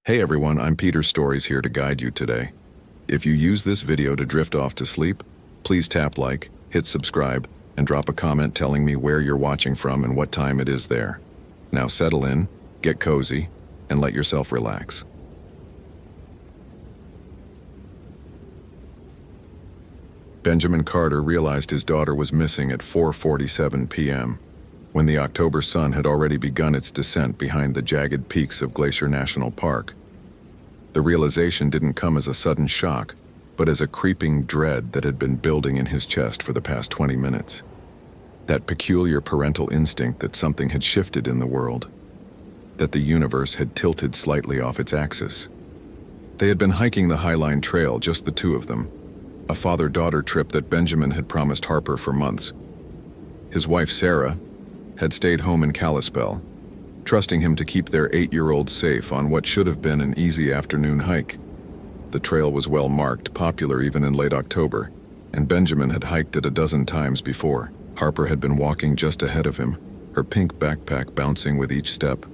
Hey everyone, I'm Peter Stories here to guide you today. If you use this video to drift off to sleep, please tap like, hit subscribe, and drop a comment telling me where you're watching from and what time it is there. Now settle in, get cozy, and let yourself relax. Benjamin Carter realized his daughter was missing at 4:47 p.m., when the October sun had already begun its descent behind the jagged peaks of Glacier National Park. The realization didn't come as a sudden shock, but as a creeping dread that had been building in his chest for the past 20 minutes. That peculiar parental instinct that something had shifted in the world, that the universe had tilted slightly off its axis. They had been hiking the Highline Trail, just the two of them, a father-daughter trip that Benjamin had promised Harper for months. His wife, Sarah, had stayed home in Kalispell, trusting him to keep their 8-year-old safe on what should have been an easy afternoon hike. The trail was well marked, popular even in late October, and Benjamin had hiked it a dozen times before. Harper had been walking just ahead of him, her pink backpack bouncing with each step,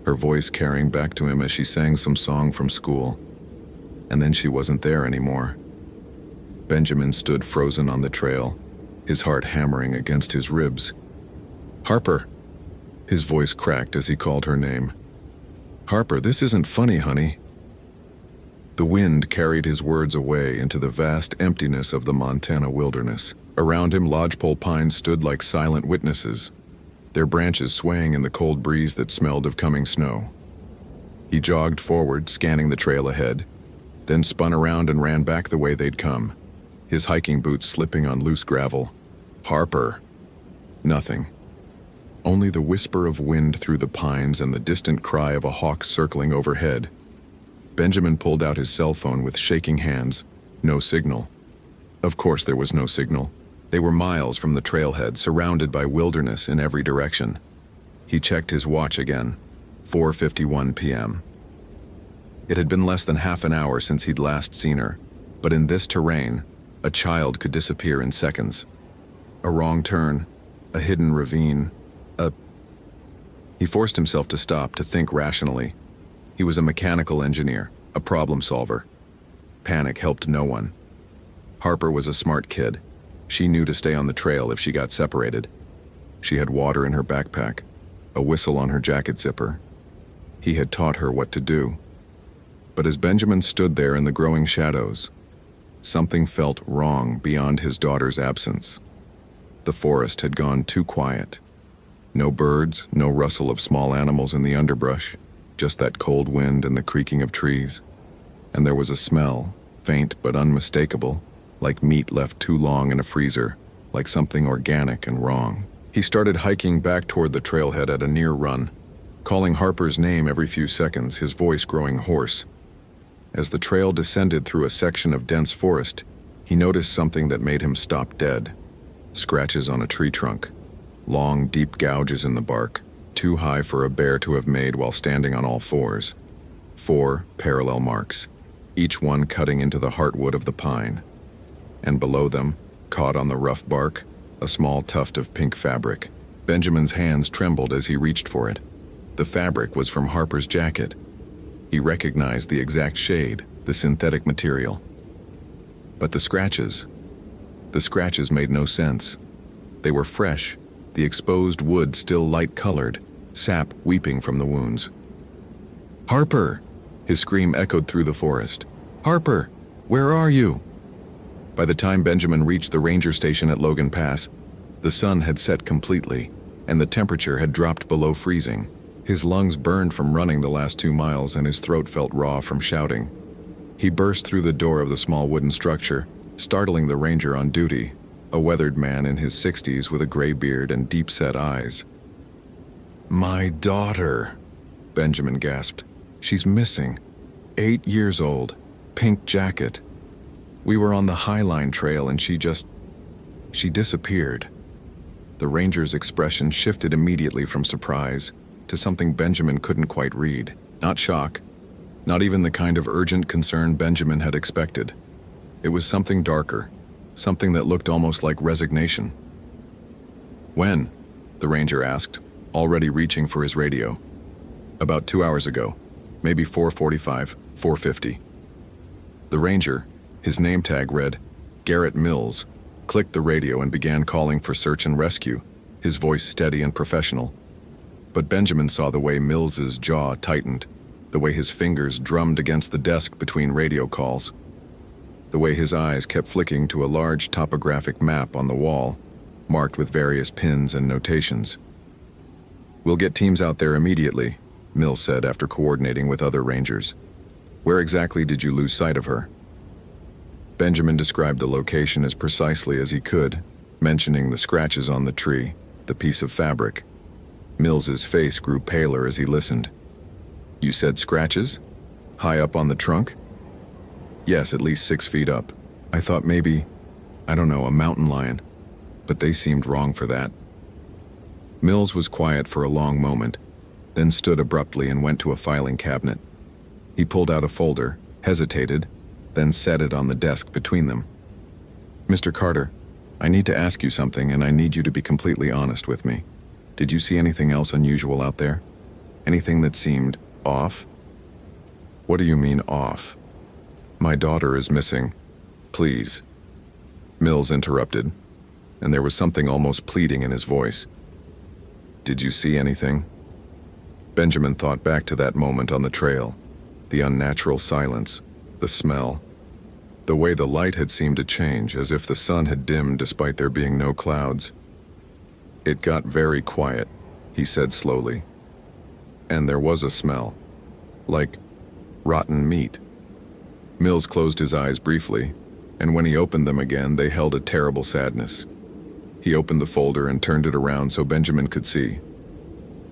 her voice carrying back to him as she sang some song from school. And then she wasn't there anymore. Benjamin stood frozen on the trail, his heart hammering against his ribs. "Harper!" His voice cracked as he called her name. "Harper, this isn't funny, honey." The wind carried his words away into the vast emptiness of the Montana wilderness. Around him, lodgepole pines stood like silent witnesses, their branches swaying in the cold breeze that smelled of coming snow. He jogged forward, scanning the trail ahead, then spun around and ran back the way they'd come, his hiking boots slipping on loose gravel. "Harper!" Nothing. Only the whisper of wind through the pines and the distant cry of a hawk circling overhead. Benjamin pulled out his cell phone with shaking hands. No signal. Of course there was no signal. They were miles from the trailhead, surrounded by wilderness in every direction. He checked his watch again. 4:51 p.m. It had been less than half an hour since he'd last seen her, but in this terrain, a child could disappear in seconds. A wrong turn, a hidden ravine, He forced himself to stop, to think rationally. He was a mechanical engineer, a problem solver. Panic helped no one. Harper was a smart kid. She knew to stay on the trail if she got separated. She had water in her backpack, a whistle on her jacket zipper. He had taught her what to do. But as Benjamin stood there in the growing shadows, something felt wrong beyond his daughter's absence. The forest had gone too quiet. No birds, no rustle of small animals in the underbrush, just that cold wind and the creaking of trees. And there was a smell, faint but unmistakable, like meat left too long in a freezer, like something organic and wrong. He started hiking back toward the trailhead at a near run, calling Harper's name every few seconds, his voice growing hoarse. As the trail descended through a section of dense forest, he noticed something that made him stop dead. Scratches on a tree trunk. Long, deep gouges in the bark, too high for a bear to have made while standing on all fours. 4 parallel marks, each one cutting into the heartwood of the pine. And below them, caught on the rough bark, a small tuft of pink fabric. Benjamin's hands trembled as he reached for it. The fabric was from Harper's jacket. He recognized the exact shade, the synthetic material. But the scratches made no sense. They were fresh, the exposed wood still light-colored, sap weeping from the wounds. "Harper!" His scream echoed through the forest. "Harper! Where are you?" By the time Benjamin reached the ranger station at Logan Pass, the sun had set completely, and the temperature had dropped below freezing. His lungs burned from running the last 2 miles, and his throat felt raw from shouting. He burst through the door of the small wooden structure, startling the ranger on duty, a weathered man in his 60s with a gray beard and deep-set eyes. "My daughter," Benjamin gasped. "She's missing. 8 years old, pink jacket. We were on the Highline Trail and she disappeared." The ranger's expression shifted immediately from surprise to something Benjamin couldn't quite read. Not shock, not even the kind of urgent concern Benjamin had expected. It was something darker. Something that looked almost like resignation. "When?" the ranger asked, already reaching for his radio. "About 2 hours ago. Maybe 4:45, 4:50. The ranger, his name tag read Garrett Mills, clicked the radio and began calling for search and rescue, his voice steady and professional. But Benjamin saw the way Mills's jaw tightened, the way his fingers drummed against the desk between radio calls, the way his eyes kept flicking to a large topographic map on the wall, marked with various pins and notations. "We'll get teams out there immediately," Mills said after coordinating with other rangers. "Where exactly did you lose sight of her?" Benjamin described the location as precisely as he could, mentioning the scratches on the tree, the piece of fabric. Mills's face grew paler as he listened. "You said scratches? High up on the trunk?" "Yes, at least 6 feet up. I thought maybe, I don't know, a mountain lion, but they seemed wrong for that." Mills was quiet for a long moment, then stood abruptly and went to a filing cabinet. He pulled out a folder, hesitated, then set it on the desk between them. "Mr. Carter, I need to ask you something, and I need you to be completely honest with me. Did you see anything else unusual out there? Anything that seemed off?" "What do you mean off?" "My daughter is missing. Please." Mills interrupted, and there was something almost pleading in his voice. "Did you see anything?" Benjamin thought back to that moment on the trail, the unnatural silence, the smell, the way the light had seemed to change, as if the sun had dimmed despite there being no clouds. "It got very quiet," he said slowly. "And there was a smell, like rotten meat." Mills closed his eyes briefly, and when he opened them again, they held a terrible sadness. He opened the folder and turned it around so Benjamin could see.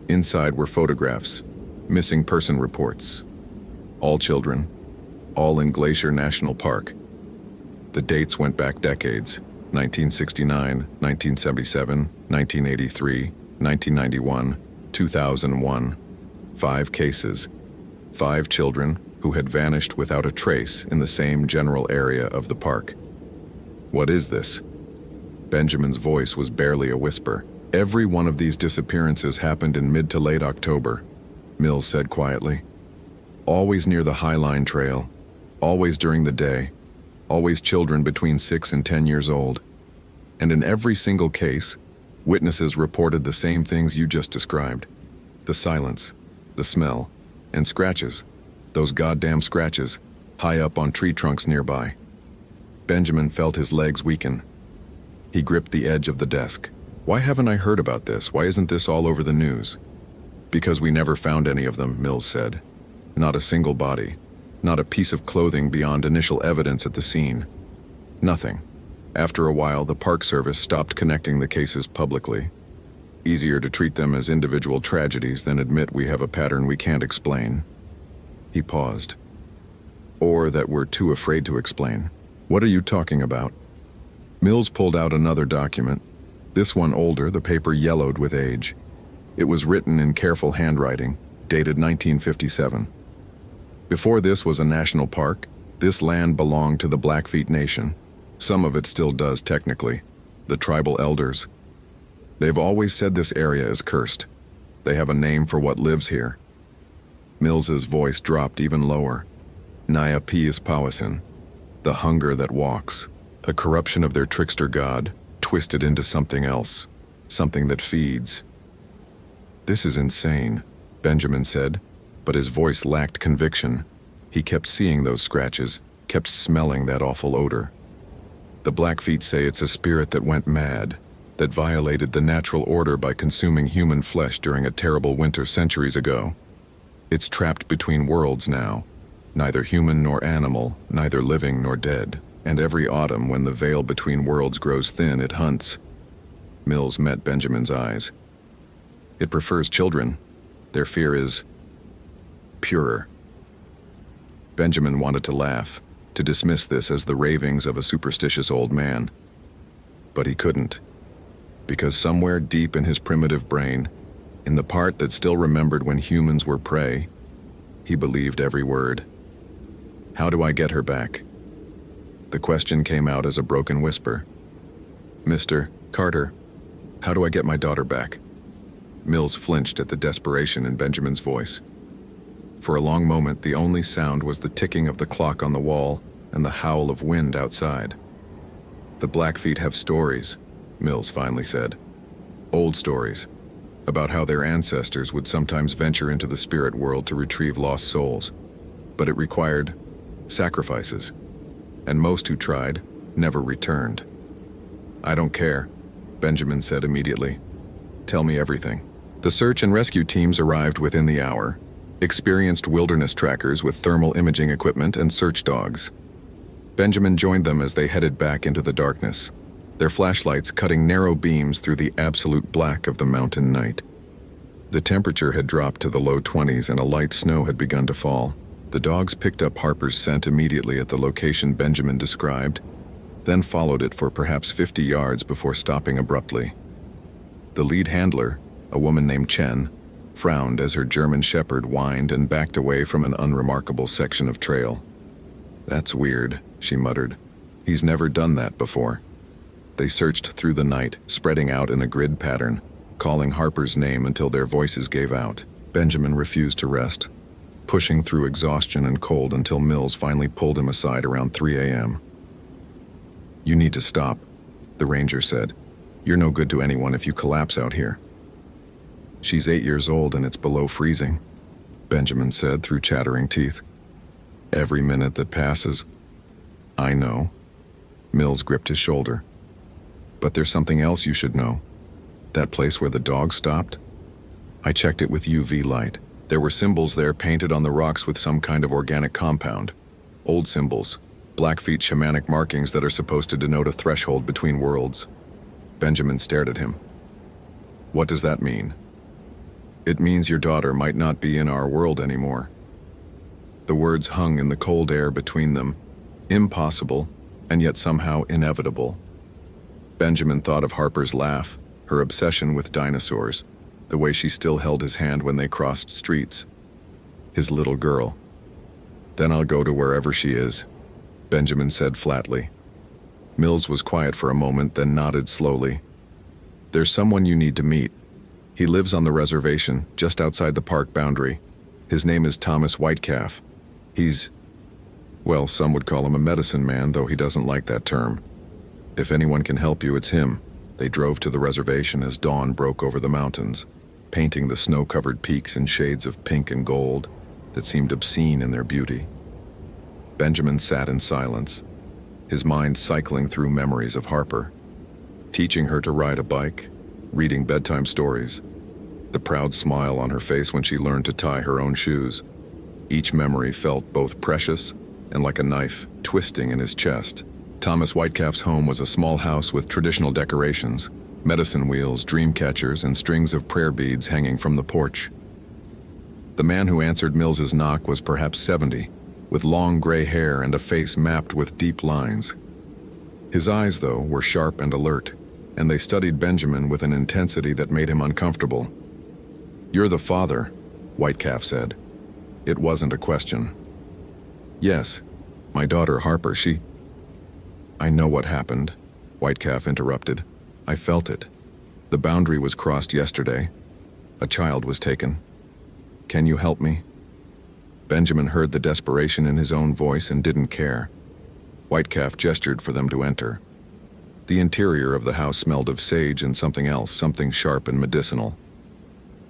Inside were photographs, missing person reports. All children, all in Glacier National Park. The dates went back decades: 1969, 1977, 1983, 1991, 2001. 5 cases, 5 children who had vanished without a trace in the same general area of the park. "What is this?" Benjamin's voice was barely a whisper. "Every one of these disappearances happened in mid to late October," Mills said quietly. "Always near the High Line Trail, always during the day, always children between 6 and 10 years old. And in every single case, witnesses reported the same things you just described. The silence, the smell, and scratches. Those goddamn scratches, high up on tree trunks nearby." Benjamin felt his legs weaken. He gripped the edge of the desk. "Why haven't I heard about this? Why isn't this all over the news?" "Because we never found any of them," Mills said. "Not a single body. Not a piece of clothing beyond initial evidence at the scene. Nothing. After a while, the Park Service stopped connecting the cases publicly. Easier to treat them as individual tragedies than admit we have a pattern we can't explain." He paused. "Or that we're too afraid to explain." "What are you talking about?" Mills pulled out another document. This one older, the paper yellowed with age. It was written in careful handwriting, dated 1957. "Before this was a national park, this land belonged to the Blackfeet Nation. Some of it still does technically. The tribal elders. They've always said this area is cursed. They have a name for what lives here." Mills's voice dropped even lower. "Naya Pius Powison. The hunger that walks. A corruption of their trickster god, twisted into something else. Something that feeds." "This is insane," Benjamin said, but his voice lacked conviction. He kept seeing those scratches, kept smelling that awful odor. "The Blackfeet say it's a spirit that went mad, that violated the natural order by consuming human flesh during a terrible winter centuries ago. It's trapped between worlds now, neither human nor animal, neither living nor dead, and every autumn when the veil between worlds grows thin, it hunts." Mills met Benjamin's eyes. "It prefers children. Their fear is purer." Benjamin wanted to laugh, to dismiss this as the ravings of a superstitious old man. But he couldn't, because somewhere deep in his primitive brain, in the part that still remembered when humans were prey, he believed every word. "How do I get her back?" The question came out as a broken whisper. "Mr. Carter, how do I get my daughter back?" Mills flinched at the desperation in Benjamin's voice. For a long moment, the only sound was the ticking of the clock on the wall and the howl of wind outside. "The Blackfeet have stories," Mills finally said. "Old stories, about how their ancestors would sometimes venture into the spirit world to retrieve lost souls. But it required sacrifices, and most who tried never returned." "I don't care," Benjamin said immediately. "Tell me everything." The search and rescue teams arrived within the hour, experienced wilderness trackers with thermal imaging equipment and search dogs. Benjamin joined them as they headed back into the darkness, their flashlights cutting narrow beams through the absolute black of the mountain night. The temperature had dropped to the low 20s and a light snow had begun to fall. The dogs picked up Harper's scent immediately at the location Benjamin described, then followed it for perhaps 50 yards before stopping abruptly. The lead handler, a woman named Chen, frowned as her German shepherd whined and backed away from an unremarkable section of trail. "That's weird," she muttered. "He's never done that before." They searched through the night, spreading out in a grid pattern, calling Harper's name until their voices gave out. Benjamin refused to rest, pushing through exhaustion and cold until Mills finally pulled him aside around 3 a.m. "You need to stop," the ranger said. "You're no good to anyone if you collapse out here." "She's 8 years old and it's below freezing," Benjamin said through chattering teeth. "Every minute that passes." "I know." Mills gripped his shoulder. "But there's something else you should know. That place where the dog stopped? I checked it with UV light. There were symbols there painted on the rocks with some kind of organic compound. Old symbols, Blackfeet shamanic markings that are supposed to denote a threshold between worlds." Benjamin stared at him. "What does that mean?" "It means your daughter might not be in our world anymore." The words hung in the cold air between them, impossible and yet somehow inevitable. Benjamin thought of Harper's laugh, her obsession with dinosaurs, the way she still held his hand when they crossed streets. His little girl. "Then I'll go to wherever she is," Benjamin said flatly. Mills was quiet for a moment, then nodded slowly. "There's someone you need to meet. He lives on the reservation, just outside the park boundary. His name is Thomas Whitecalf. He's, well, some would call him a medicine man, though he doesn't like that term. If anyone can help you, it's him." They drove to the reservation as dawn broke over the mountains, painting the snow-covered peaks in shades of pink and gold that seemed obscene in their beauty. Benjamin sat in silence, his mind cycling through memories of Harper, teaching her to ride a bike, reading bedtime stories, the proud smile on her face when she learned to tie her own shoes. Each memory felt both precious and like a knife twisting in his chest. Thomas Whitecalf's home was a small house with traditional decorations, medicine wheels, dream catchers, and strings of prayer beads hanging from the porch. The man who answered Mills's knock was perhaps 70, with long gray hair and a face mapped with deep lines. His eyes, though, were sharp and alert, and they studied Benjamin with an intensity that made him uncomfortable. "You're the father," Whitecalf said. It wasn't a question. "Yes, my daughter Harper, she—" "I know what happened," Whitecalf interrupted. "I felt it. The boundary was crossed yesterday. A child was taken. Can you help me?" Benjamin heard the desperation in his own voice and didn't care. Whitecalf gestured for them to enter. The interior of the house smelled of sage and something else, something sharp and medicinal.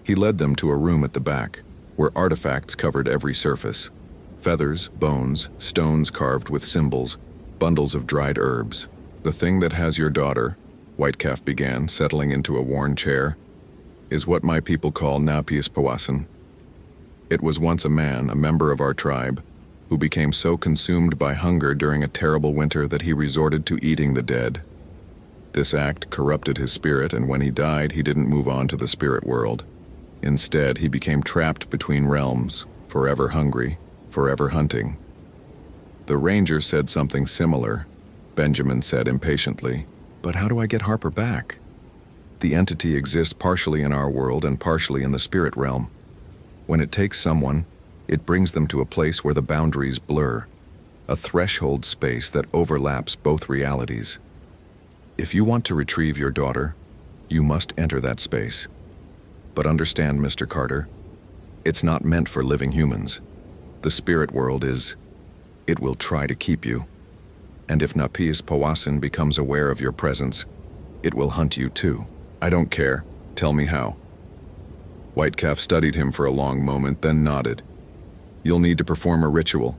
He led them to a room at the back, where artifacts covered every surface. Feathers, bones, stones carved with symbols, bundles of dried herbs. "The thing that has your daughter," Whitecalf began, settling into a worn chair, "is what my people call Napius Powassan. It was once a man, a member of our tribe, who became so consumed by hunger during a terrible winter that he resorted to eating the dead. This act corrupted his spirit, and when he died, he didn't move on to the spirit world. Instead, he became trapped between realms, forever hungry, forever hunting." The ranger said something similar. Benjamin said impatiently, "But how do I get Harper back? The entity exists partially in our world and partially in the spirit realm. When it takes someone, it brings them to a place where the boundaries blur, a threshold space that overlaps both realities. If you want to retrieve your daughter, you must enter that space. But understand, Mr. Carter, It's not meant for living humans. The spirit world is. It will try to keep you. And if Napis Pawasan becomes aware of your presence, it will hunt you too. I don't care. Tell me how. Whitecalf studied him for a long moment, then nodded. You'll need to perform a ritual.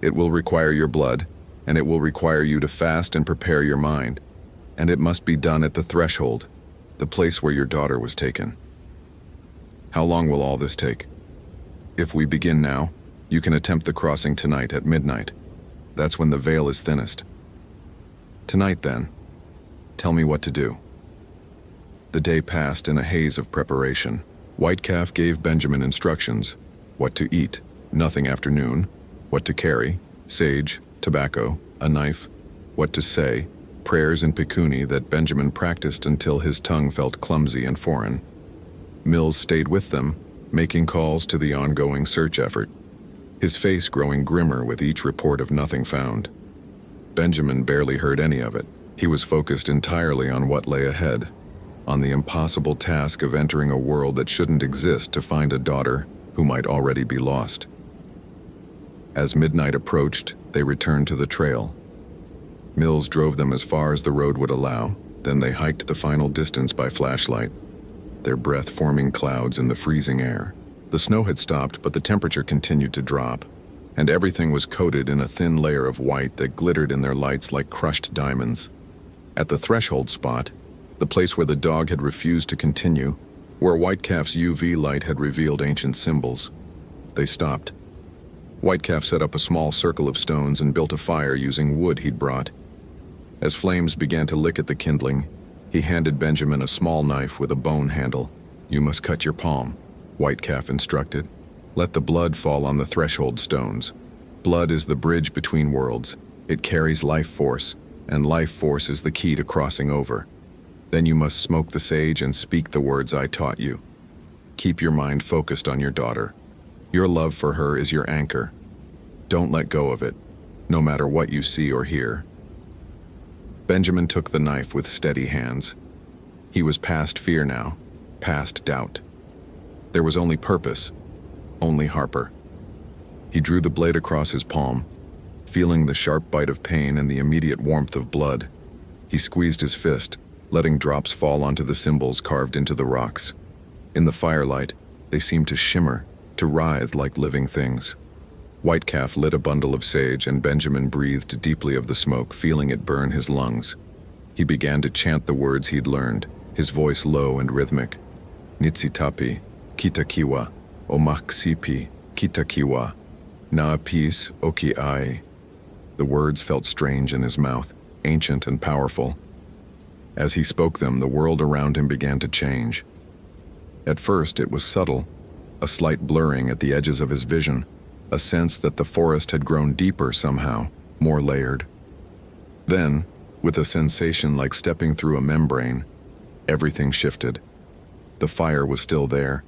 It will require your blood, and it will require you to fast and prepare your mind. And it must be done at the threshold, the place where your daughter was taken. How long will all this take? If we begin now, you can attempt the crossing tonight at midnight. That's when the veil is thinnest. Tonight, then, tell me what to do. The day passed in a haze of preparation. Whitecalf gave Benjamin instructions: what to eat, nothing after noon; what to carry, sage, tobacco, a knife; what to say, prayers in Pikuni that Benjamin practiced until his tongue felt clumsy and foreign. Mills stayed with them, making calls to the ongoing search effort, his face growing grimmer with each report of nothing found. Benjamin barely heard any of it. He was focused entirely on what lay ahead, on the impossible task of entering a world that shouldn't exist to find a daughter who might already be lost. As midnight approached, they returned to the trail. Mills drove them as far as the road would allow, then they hiked the final distance by flashlight, their breath forming clouds in the freezing air. The snow had stopped, but the temperature continued to drop, and everything was coated in a thin layer of white that glittered in their lights like crushed diamonds. At the threshold spot, the place where the dog had refused to continue, where Whitecalf's UV light had revealed ancient symbols, they stopped. Whitecalf set up a small circle of stones and built a fire using wood he'd brought. As flames began to lick at the kindling, he handed Benjamin a small knife with a bone handle. You must cut your palm, Whitecalf instructed. Let the blood fall on the threshold stones. Blood is the bridge between worlds. It carries life force, and life force is the key to crossing over. Then you must smoke the sage and speak the words I taught you. Keep your mind focused on your daughter. Your love for her is your anchor. Don't let go of it, no matter what you see or hear. Benjamin took the knife with steady hands. He was past fear now, past doubt. There was only purpose, only Harper. He drew the blade across his palm, feeling the sharp bite of pain and the immediate warmth of blood. He squeezed his fist, letting drops fall onto the symbols carved into the rocks. In the firelight, they seemed to shimmer, to writhe like living things. Whitecalf lit a bundle of sage, and Benjamin breathed deeply of the smoke, feeling it burn his lungs. He began to chant the words he'd learned, his voice low and rhythmic. Nitsitapi, Kitakiwa, Omaksipi, Kitakiwa, Naapis Oki Ai. The words felt strange in his mouth, ancient and powerful. As he spoke them, the world around him began to change. At first, it was subtle, a slight blurring at the edges of his vision, a sense that the forest had grown deeper somehow, more layered. Then, with a sensation like stepping through a membrane, everything shifted. The fire was still there,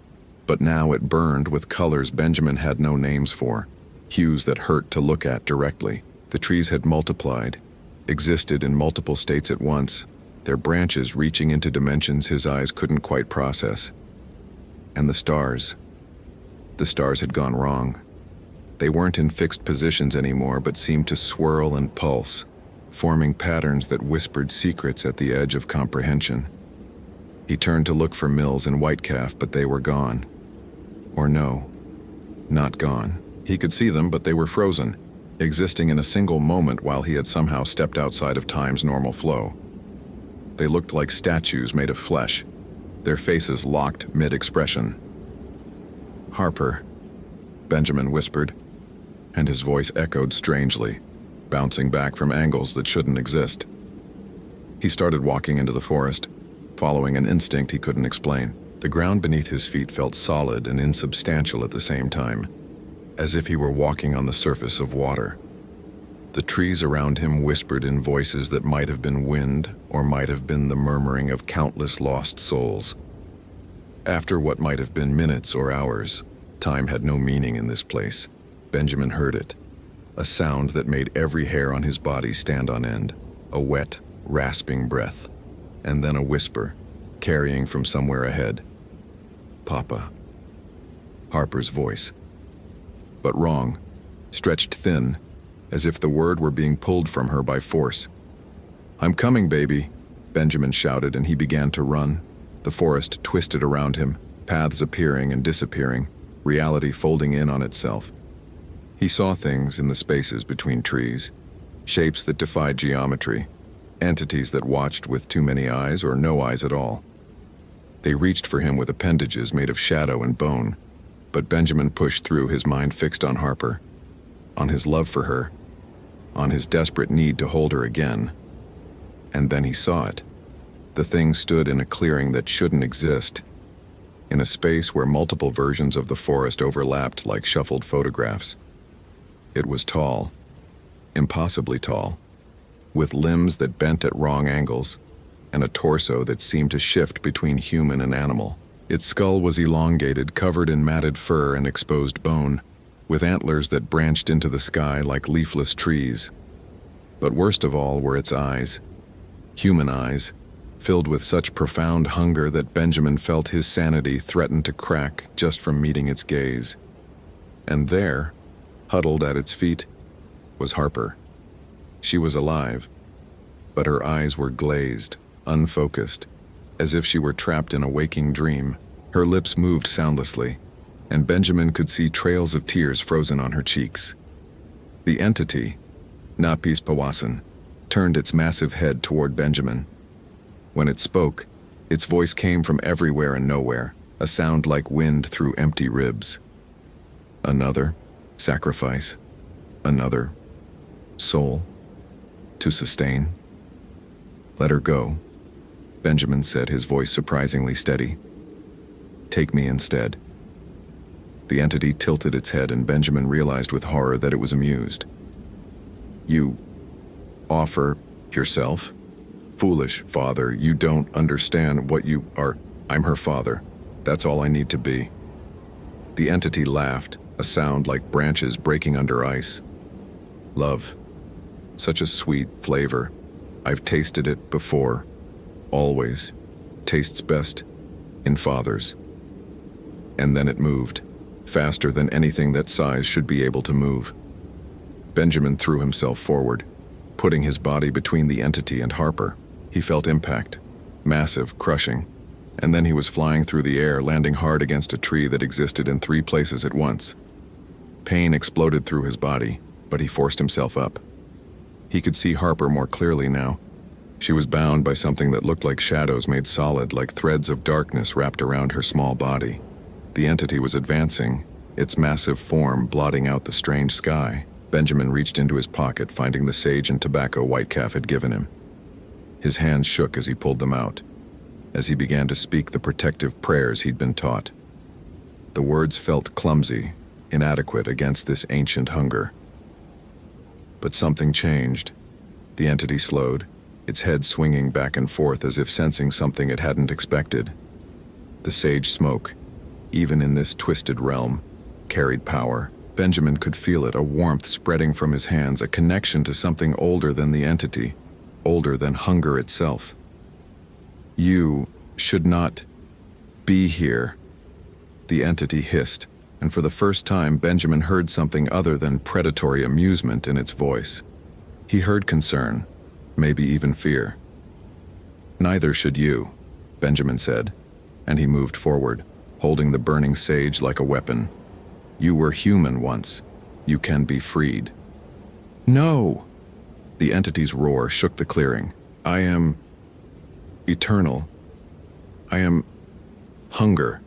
but now it burned with colors Benjamin had no names for, hues that hurt to look at directly. The trees had multiplied, existed in multiple states at once, their branches reaching into dimensions his eyes couldn't quite process. And the stars had gone wrong. They weren't in fixed positions anymore, but seemed to swirl and pulse, forming patterns that whispered secrets at the edge of comprehension. He turned to look for Mills and Whitecalf, but they were gone. Or no, not gone. He could see them, but they were frozen, existing in a single moment while he had somehow stepped outside of time's normal flow. They looked like statues made of flesh, their faces locked mid-expression. Harper, Benjamin whispered, and his voice echoed strangely, bouncing back from angles that shouldn't exist. He started walking into the forest, following an instinct he couldn't explain. The ground beneath his feet felt solid and insubstantial at the same time, as if he were walking on the surface of water. The trees around him whispered in voices that might have been wind or might have been the murmuring of countless lost souls. After what might have been minutes or hours, time had no meaning in this place. Benjamin heard it, a sound that made every hair on his body stand on end, a wet, rasping breath, and then a whisper, carrying from somewhere ahead. Papa. Harper's voice. But wrong, stretched thin, as if the word were being pulled from her by force. "I'm coming, baby," Benjamin shouted, and he began to run. The forest twisted around him, paths appearing and disappearing, reality folding in on itself. He saw things in the spaces between trees, shapes that defied geometry, entities that watched with too many eyes or no eyes at all. They reached for him with appendages made of shadow and bone, but Benjamin pushed through, his mind fixed on Harper, on his love for her, on his desperate need to hold her again. And then he saw it. The thing stood in a clearing that shouldn't exist, in a space where multiple versions of the forest overlapped like shuffled photographs. It was tall, impossibly tall, with limbs that bent at wrong angles, and a torso that seemed to shift between human and animal. Its skull was elongated, covered in matted fur and exposed bone, with antlers that branched into the sky like leafless trees. But worst of all were its eyes, human eyes, filled with such profound hunger that Benjamin felt his sanity threaten to crack just from meeting its gaze. And there, huddled at its feet, was Harper. She was alive, but her eyes were glazed, unfocused, as if she were trapped in a waking dream. Her lips moved soundlessly, and Benjamin could see trails of tears frozen on her cheeks. The entity, Napis Pawasan, turned its massive head toward Benjamin. When it spoke, its voice came from everywhere and nowhere, a sound like wind through empty ribs. Another sacrifice, another soul to sustain. "Let her go," Benjamin said, his voice surprisingly steady. "Take me instead." The entity tilted its head, and Benjamin realized with horror that it was amused. "You offer yourself? Foolish, father, you don't understand what you are. I'm her father. That's all I need to be." The entity laughed, a sound like branches breaking under ice. "Love. Such a sweet flavor. I've tasted it before. Always. Tastes best in fathers." And then it moved, faster than anything that size should be able to move. Benjamin threw himself forward, putting his body between the entity and Harper. He felt impact, massive, crushing, and then he was flying through the air, landing hard against a tree that existed in 3 places at once. Pain exploded through his body, but he forced himself up. He could see Harper more clearly now. She was bound by something that looked like shadows made solid, like threads of darkness wrapped around her small body. The entity was advancing, its massive form blotting out the strange sky. Benjamin reached into his pocket, finding the sage and tobacco Whitecalf had given him. His hands shook as he pulled them out, as he began to speak the protective prayers he'd been taught. The words felt clumsy, inadequate against this ancient hunger. But something changed. The entity slowed, its head swinging back and forth as if sensing something it hadn't expected. The sage smoke, even in this twisted realm, carried power. Benjamin could feel it, a warmth spreading from his hands, a connection to something older than the entity, older than hunger itself. "You should not be here," the entity hissed, and for the first time Benjamin heard something other than predatory amusement in its voice. He heard concern, maybe even fear. "Neither should you," Benjamin said, and he moved forward, holding the burning sage like a weapon. "You were human once. You can be freed." "No!" The entity's roar shook the clearing. "I am eternal. I am hunger.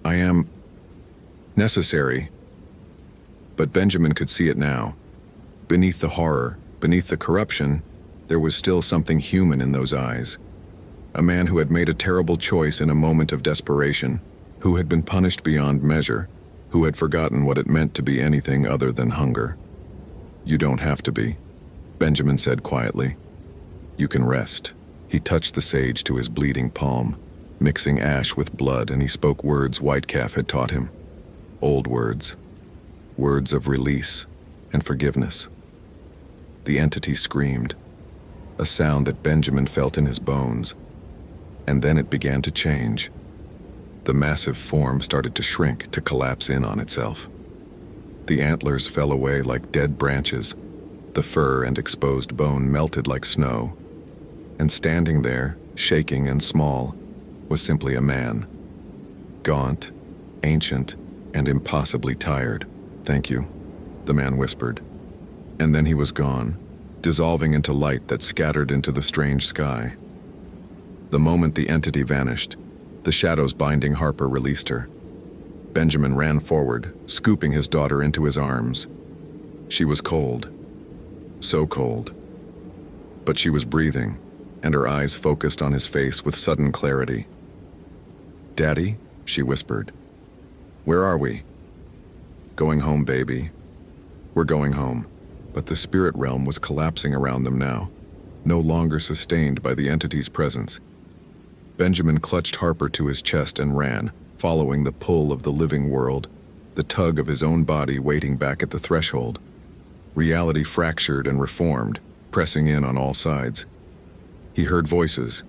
I am necessary." But Benjamin could see it now. Beneath the horror, beneath the corruption, there was still something human in those eyes. A man who had made a terrible choice in a moment of desperation, who had been punished beyond measure, who had forgotten what it meant to be anything other than hunger. "You don't have to be," Benjamin said quietly. "You can rest." He touched the sage to his bleeding palm, mixing ash with blood, and he spoke words Whitecalf had taught him. Old words. Words of release and forgiveness. The entity screamed, a sound that Benjamin felt in his bones, and then it began to change. The massive form started to shrink, to collapse in on itself. The antlers fell away like dead branches. The fur and exposed bone melted like snow. And standing there, shaking and small, was simply a man. Gaunt, ancient, and impossibly tired. "Thank you," the man whispered. And then he was gone, dissolving into light that scattered into the strange sky. The moment the entity vanished, the shadows binding Harper released her. Benjamin ran forward, scooping his daughter into his arms. She was cold. So cold. But she was breathing, and her eyes focused on his face with sudden clarity. "Daddy," she whispered. "Where are we?" "Going home, baby. We're going home." But the spirit realm was collapsing around them now, no longer sustained by the entity's presence. Benjamin clutched Harper to his chest and ran, following the pull of the living world, the tug of his own body waiting back at the threshold. Reality fractured and reformed, pressing in on all sides. He heard voices,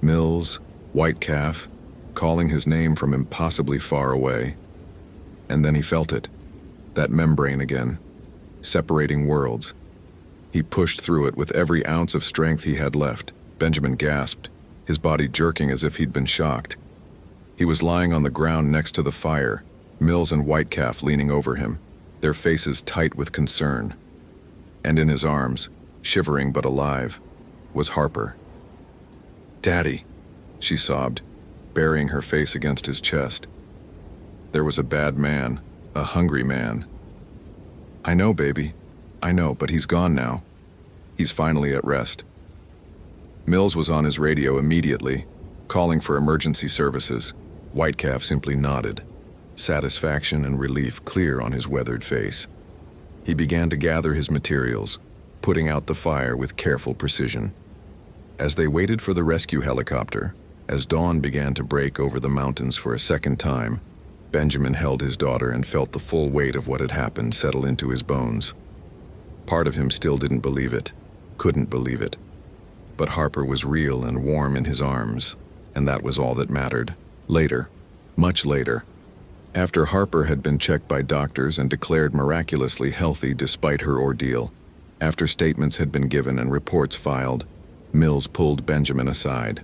Mills, Whitecalf, calling his name from impossibly far away. And then he felt it, that membrane again, separating worlds. He pushed through it with every ounce of strength he had left. Benjamin gasped, his body jerking as if he'd been shocked. He was lying on the ground next to the fire, Mills and Whitecalf leaning over him, their faces tight with concern. And in his arms, shivering but alive, was Harper. "Daddy," she sobbed, burying her face against his chest. There was a bad man, a hungry man. "I know, baby. I know, but he's gone now. He's finally at rest." Mills was on his radio immediately, calling for emergency services. Whitecalf simply nodded, satisfaction and relief clear on his weathered face. He began to gather his materials, putting out the fire with careful precision. As they waited for the rescue helicopter, as dawn began to break over the mountains for a second time, Benjamin held his daughter and felt the full weight of what had happened settle into his bones. Part of him still didn't believe it, couldn't believe it. But Harper was real and warm in his arms, and that was all that mattered. Later, much later, after Harper had been checked by doctors and declared miraculously healthy despite her ordeal, after statements had been given and reports filed, Mills pulled Benjamin aside.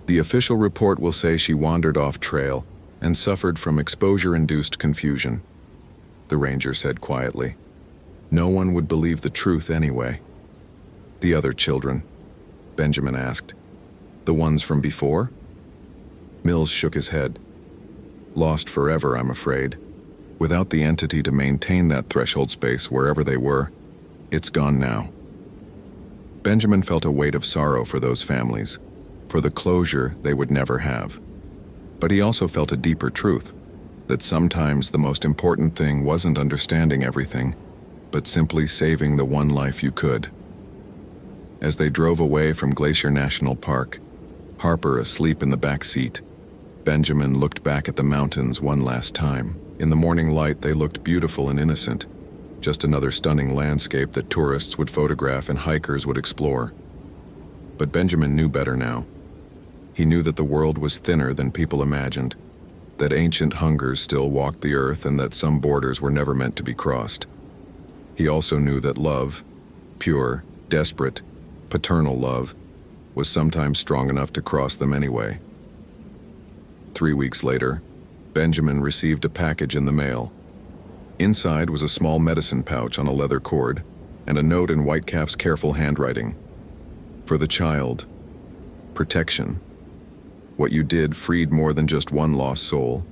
"The official report will say she wandered off trail and suffered from exposure-induced confusion," the ranger said quietly. "No one would believe the truth anyway." "The other children?" Benjamin asked. "The ones from before?" Mills shook his head. "Lost forever, I'm afraid. Without the entity to maintain that threshold space wherever they were, it's gone now." Benjamin felt a weight of sorrow for those families, for the closure they would never have. But he also felt a deeper truth, that sometimes the most important thing wasn't understanding everything, but simply saving the one life you could. As they drove away from Glacier National Park, Harper asleep in the back seat, Benjamin looked back at the mountains one last time. In the morning light, they looked beautiful and innocent, just another stunning landscape that tourists would photograph and hikers would explore. But Benjamin knew better now. He knew that the world was thinner than people imagined, that ancient hungers still walked the earth and that some borders were never meant to be crossed. He also knew that love, pure, desperate, paternal love, was sometimes strong enough to cross them anyway. 3 weeks later, Benjamin received a package in the mail. Inside was a small medicine pouch on a leather cord and a note in Whitecalf's careful handwriting. "For the child. Protection. What you did freed more than just one lost soul.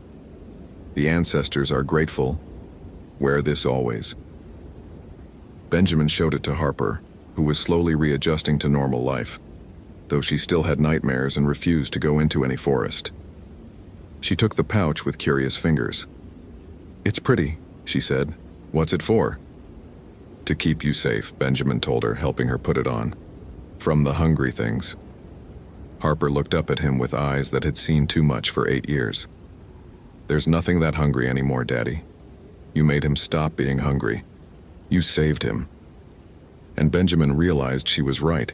The ancestors are grateful. Wear this always." Benjamin showed it to Harper, who was slowly readjusting to normal life, though she still had nightmares and refused to go into any forest. She took the pouch with curious fingers. "It's pretty," she said. "What's it for?" "To keep you safe," Benjamin told her, helping her put it on. "From the hungry things." Harper looked up at him with eyes that had seen too much for 8 years. "There's nothing that hungry anymore, Daddy. You made him stop being hungry. You saved him." And Benjamin realized she was right.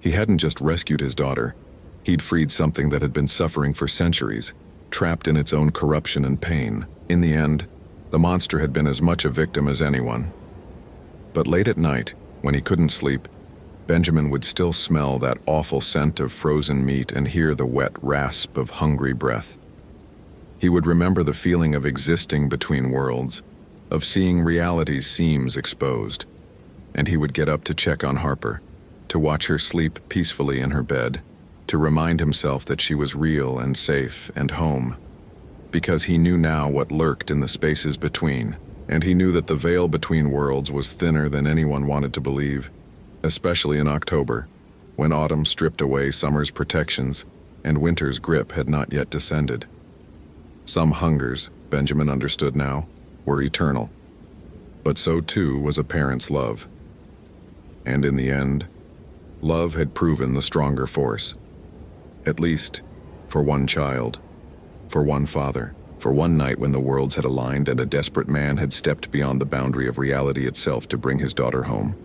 He hadn't just rescued his daughter. He'd freed something that had been suffering for centuries, trapped in its own corruption and pain. In the end, the monster had been as much a victim as anyone. But late at night, when he couldn't sleep, Benjamin would still smell that awful scent of frozen meat and hear the wet rasp of hungry breath. He would remember the feeling of existing between worlds, of seeing reality's seams exposed, and he would get up to check on Harper, to watch her sleep peacefully in her bed, to remind himself that she was real and safe and home, because he knew now what lurked in the spaces between, and he knew that the veil between worlds was thinner than anyone wanted to believe, especially in October, when autumn stripped away summer's protections and winter's grip had not yet descended. Some hungers, Benjamin understood now, were eternal, but so too was a parent's love. And in the end, love had proven the stronger force. At least, for one child, for one father, for one night when the worlds had aligned and a desperate man had stepped beyond the boundary of reality itself to bring his daughter home.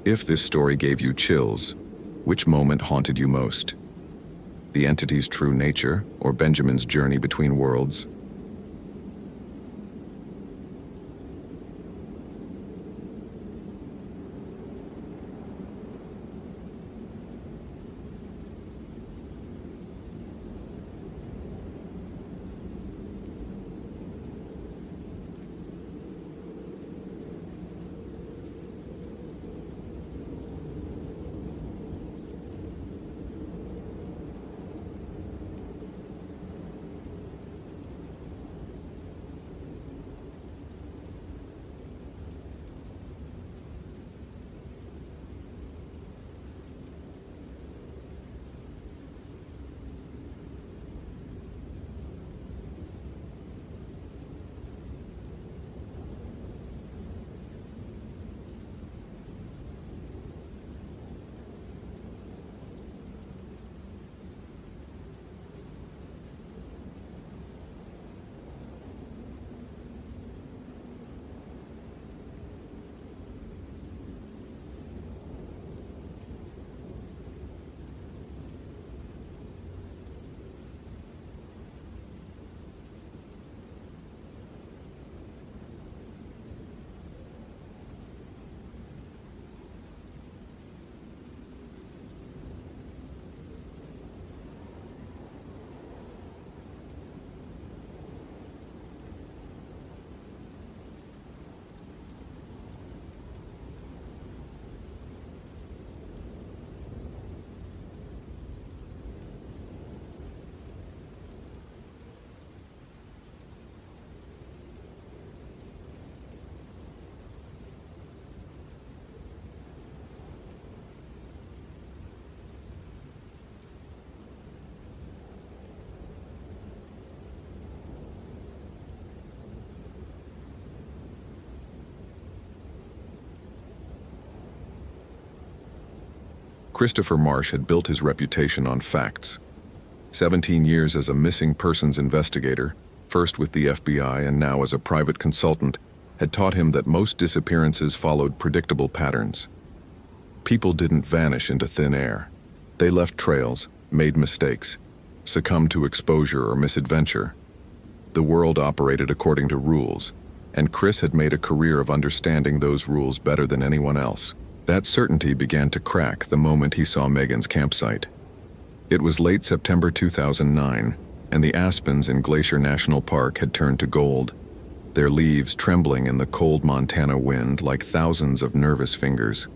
If this story gave you chills, which moment haunted you most? The entity's true nature, or Benjamin's journey between worlds? Christopher Marsh had built his reputation on facts. 17 years as a missing persons investigator, first with the FBI and now as a private consultant, had taught him that most disappearances followed predictable patterns. People didn't vanish into thin air. They left trails, made mistakes, succumbed to exposure or misadventure. The world operated according to rules, and Chris had made a career of understanding those rules better than anyone else. That certainty began to crack the moment he saw Megan's campsite. It was late September 2009, and the aspens in Glacier National Park had turned to gold, their leaves trembling in the cold Montana wind like thousands of nervous fingers.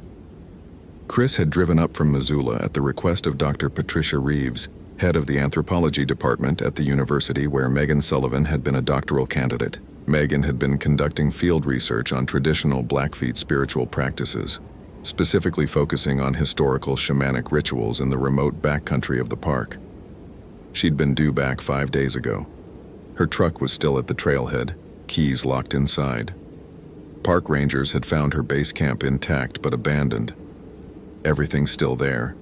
Chris had driven up from Missoula at the request of Dr. Patricia Reeves, head of the anthropology department at the university where Megan Sullivan had been a doctoral candidate. Megan had been conducting field research on traditional Blackfeet spiritual practices, specifically focusing on historical shamanic rituals in the remote backcountry of the park. She'd been due back 5 days ago. Her truck was still at the trailhead, keys locked inside. Park rangers had found her base camp intact but abandoned. Everything still there.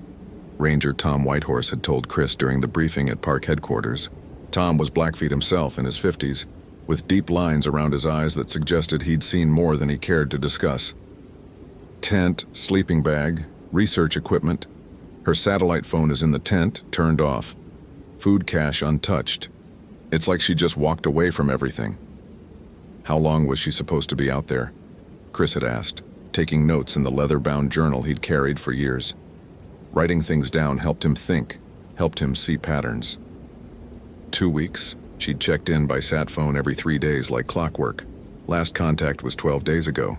Ranger Tom Whitehorse had told Chris during the briefing at park headquarters. Tom was Blackfeet himself in his 50s, with deep lines around his eyes that suggested he'd seen more than he cared to discuss. Tent, sleeping bag, research equipment. Her satellite phone is in the tent, turned off. Food cache untouched. It's like she just walked away from everything. How long was she supposed to be out there? Chris had asked, taking notes in the leather-bound journal he'd carried for years. Writing things down helped him think, helped him see patterns. 2 weeks. She'd checked in by sat phone every 3 days like clockwork. Last contact was 12 days ago.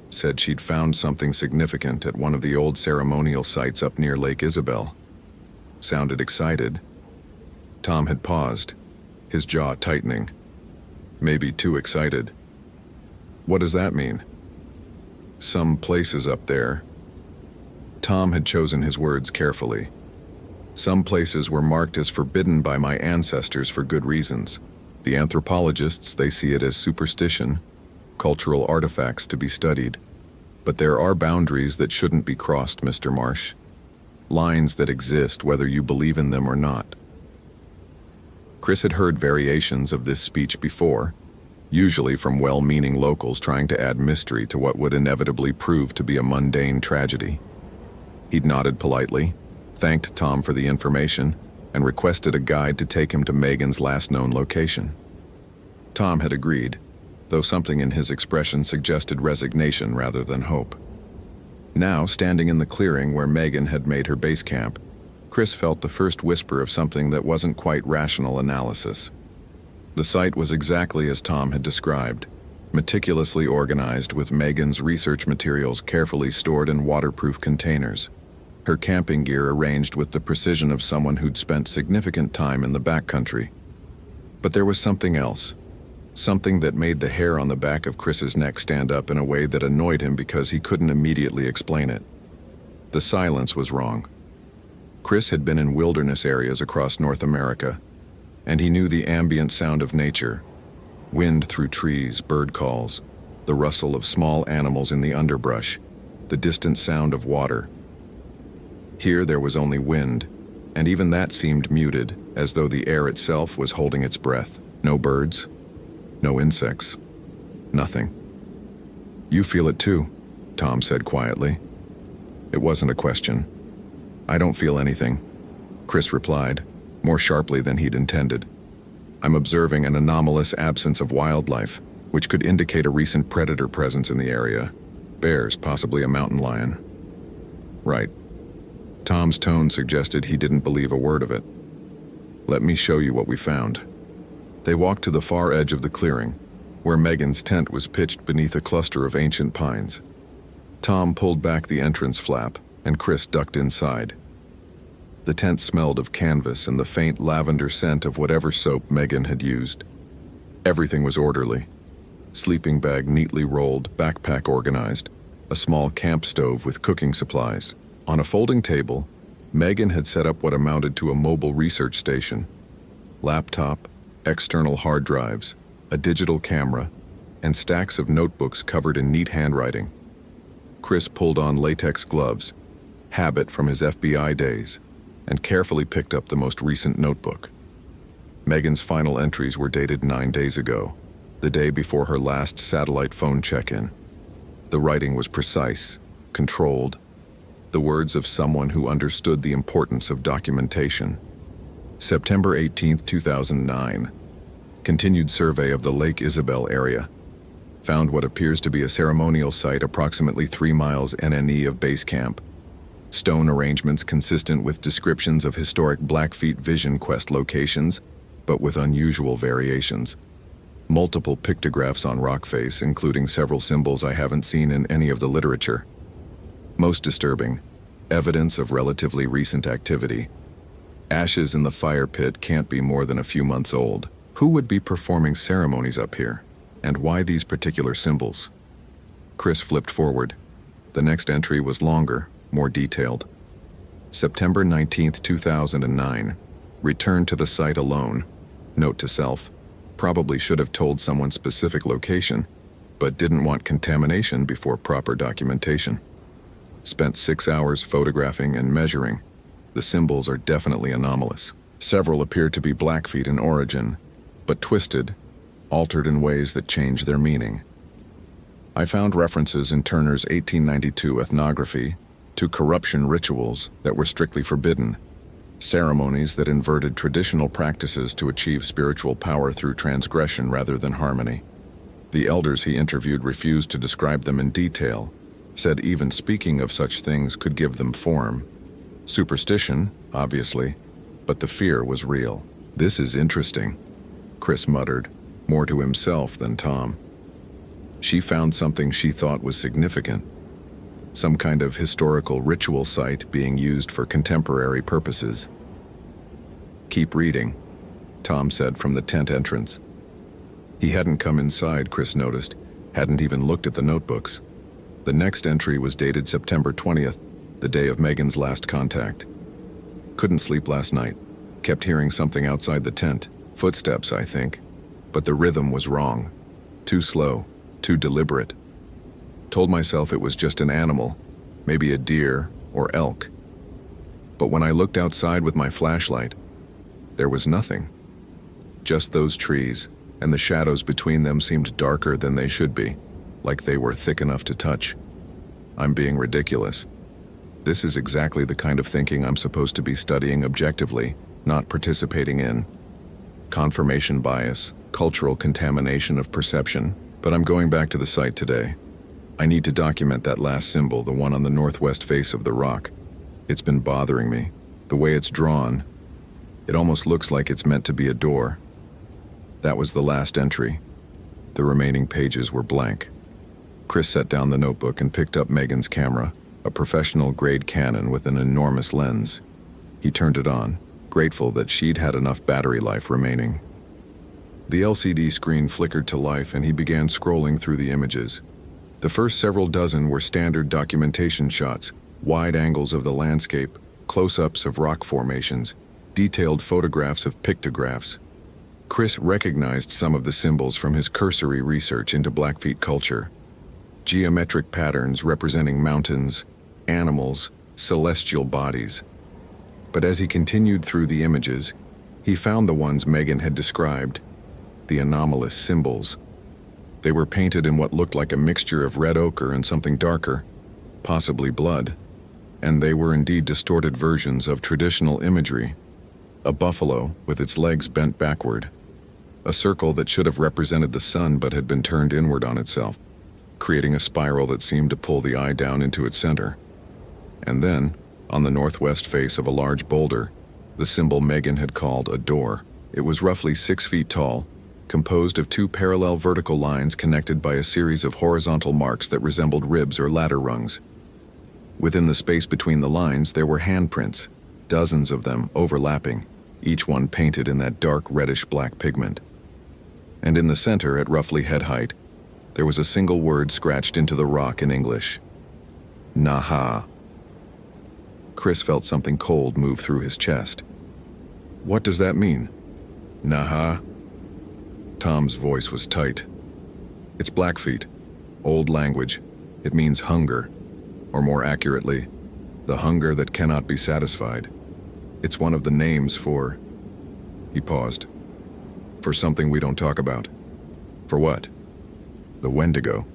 Said she'd found something significant at one of the old ceremonial sites up near Lake Isabel. Sounded excited. Tom had paused, his jaw tightening. Maybe too excited. What does that mean? Some places up there. Tom had chosen his words carefully. Some places were marked as forbidden by my ancestors for good reasons. The anthropologists, they see it as superstition, cultural artifacts to be studied. But there are boundaries that shouldn't be crossed, Mr. Marsh. Lines that exist whether you believe in them or not. Chris had heard variations of this speech before, usually from well-meaning locals trying to add mystery to what would inevitably prove to be a mundane tragedy. He'd nodded politely, thanked Tom for the information, and requested a guide to take him to Megan's last known location. Tom had agreed, though something in his expression suggested resignation rather than hope. Now, standing in the clearing where Megan had made her base camp, Chris felt the first whisper of something that wasn't quite rational analysis. The site was exactly as Tom had described, meticulously organized with Megan's research materials carefully stored in waterproof containers, her camping gear arranged with the precision of someone who'd spent significant time in the backcountry. But there was something else, something that made the hair on the back of Chris's neck stand up in a way that annoyed him because he couldn't immediately explain it. The silence was wrong. Chris had been in wilderness areas across North America, and he knew the ambient sound of nature, wind through trees, bird calls, the rustle of small animals in the underbrush, the distant sound of water. Here there was only wind, and even that seemed muted, as though the air itself was holding its breath. No birds, no insects, nothing. You feel it too, Tom said quietly. It wasn't a question. I don't feel anything, Chris replied, more sharply than he'd intended. I'm observing an anomalous absence of wildlife, which could indicate a recent predator presence in the area. Bears, possibly a mountain lion. Right. Tom's tone suggested he didn't believe a word of it. Let me show you what we found. They walked to the far edge of the clearing, where Megan's tent was pitched beneath a cluster of ancient pines. Tom pulled back the entrance flap, and Chris ducked inside. The tent smelled of canvas and the faint lavender scent of whatever soap Megan had used. Everything was orderly. Sleeping bag neatly rolled, backpack organized, a small camp stove with cooking supplies. On a folding table, Megan had set up what amounted to a mobile research station. Laptop, external hard drives, a digital camera, and stacks of notebooks covered in neat handwriting. Chris pulled on latex gloves, habit from his FBI days, and carefully picked up the most recent notebook. Megan's final entries were dated 9 days ago, the day before her last satellite phone check-in. The writing was precise, controlled, the words of someone who understood the importance of documentation. September 18, 2009. Continued survey of the Lake Isabel area. Found what appears to be a ceremonial site approximately 3 miles NNE of base camp. Stone arrangements consistent with descriptions of historic Blackfeet Vision Quest locations, but with unusual variations. Multiple pictographs on rock face, including several symbols I haven't seen in any of the literature. Most disturbing, evidence of relatively recent activity. Ashes in the fire pit can't be more than a few months old. Who would be performing ceremonies up here? And why these particular symbols? Chris flipped forward. The next entry was longer, more detailed. September 19, 2009. Returned to the site alone. Note to self. Probably should have told someone specific location, but didn't want contamination before proper documentation. Spent 6 hours photographing and measuring. The symbols are definitely anomalous. Several appear to be Blackfeet in origin, but twisted, altered in ways that change their meaning. I found references in Turner's 1892 ethnography to corruption rituals that were strictly forbidden, ceremonies that inverted traditional practices to achieve spiritual power through transgression rather than harmony. The elders he interviewed refused to describe them in detail, said even speaking of such things could give them form. Superstition, obviously, but the fear was real. "This is interesting," Chris muttered, more to himself than Tom. She found something she thought was significant. Some kind of historical ritual site being used for contemporary purposes. "Keep reading," Tom said from the tent entrance. He hadn't come inside, Chris noticed, hadn't even looked at the notebooks. The next entry was dated September 20th, the day of Megan's last contact. "Couldn't sleep last night. Kept hearing something outside the tent. Footsteps, I think. But the rhythm was wrong. Too slow, too deliberate. Told myself it was just an animal, maybe a deer or elk. But when I looked outside with my flashlight, there was nothing. Just those trees, and the shadows between them seemed darker than they should be, like they were thick enough to touch. I'm being ridiculous. This is exactly the kind of thinking I'm supposed to be studying objectively, not participating in. Confirmation bias, cultural contamination of perception, but I'm going back to the site today. I need to document that last symbol, the one on the northwest face of the rock. It's been bothering me. The way it's drawn, it almost looks like it's meant to be a door." That was the last entry. The remaining pages were blank. Chris set down the notebook and picked up Megan's camera, a professional-grade Canon with an enormous lens. He turned it on, grateful that she'd had enough battery life remaining. The LCD screen flickered to life and he began scrolling through the images. The first several dozen were standard documentation shots, wide angles of the landscape, close-ups of rock formations, detailed photographs of pictographs. Chris recognized some of the symbols from his cursory research into Blackfeet culture. Geometric patterns representing mountains, animals, celestial bodies. But as he continued through the images, he found the ones Megan had described, the anomalous symbols. They were painted in what looked like a mixture of red ochre and something darker, possibly blood, and they were indeed distorted versions of traditional imagery. A buffalo with its legs bent backward. A circle that should have represented the sun but had been turned inward on itself, creating a spiral that seemed to pull the eye down into its center. And then, on the northwest face of a large boulder, the symbol Megan had called a door. It was roughly 6 feet tall, composed of 2 parallel vertical lines connected by a series of horizontal marks that resembled ribs or ladder rungs. Within the space between the lines, there were handprints, dozens of them overlapping, each one painted in that dark reddish-black pigment. And in the center, at roughly head height, there was a single word scratched into the rock in English. Naha. Chris felt something cold move through his chest. "What does that mean?" "Naha?" Tom's voice was tight. "It's Blackfeet. Old language. It means hunger. Or more accurately, the hunger that cannot be satisfied. It's one of the names for..." He paused. "For something we don't talk about." "For what?" "The Wendigo."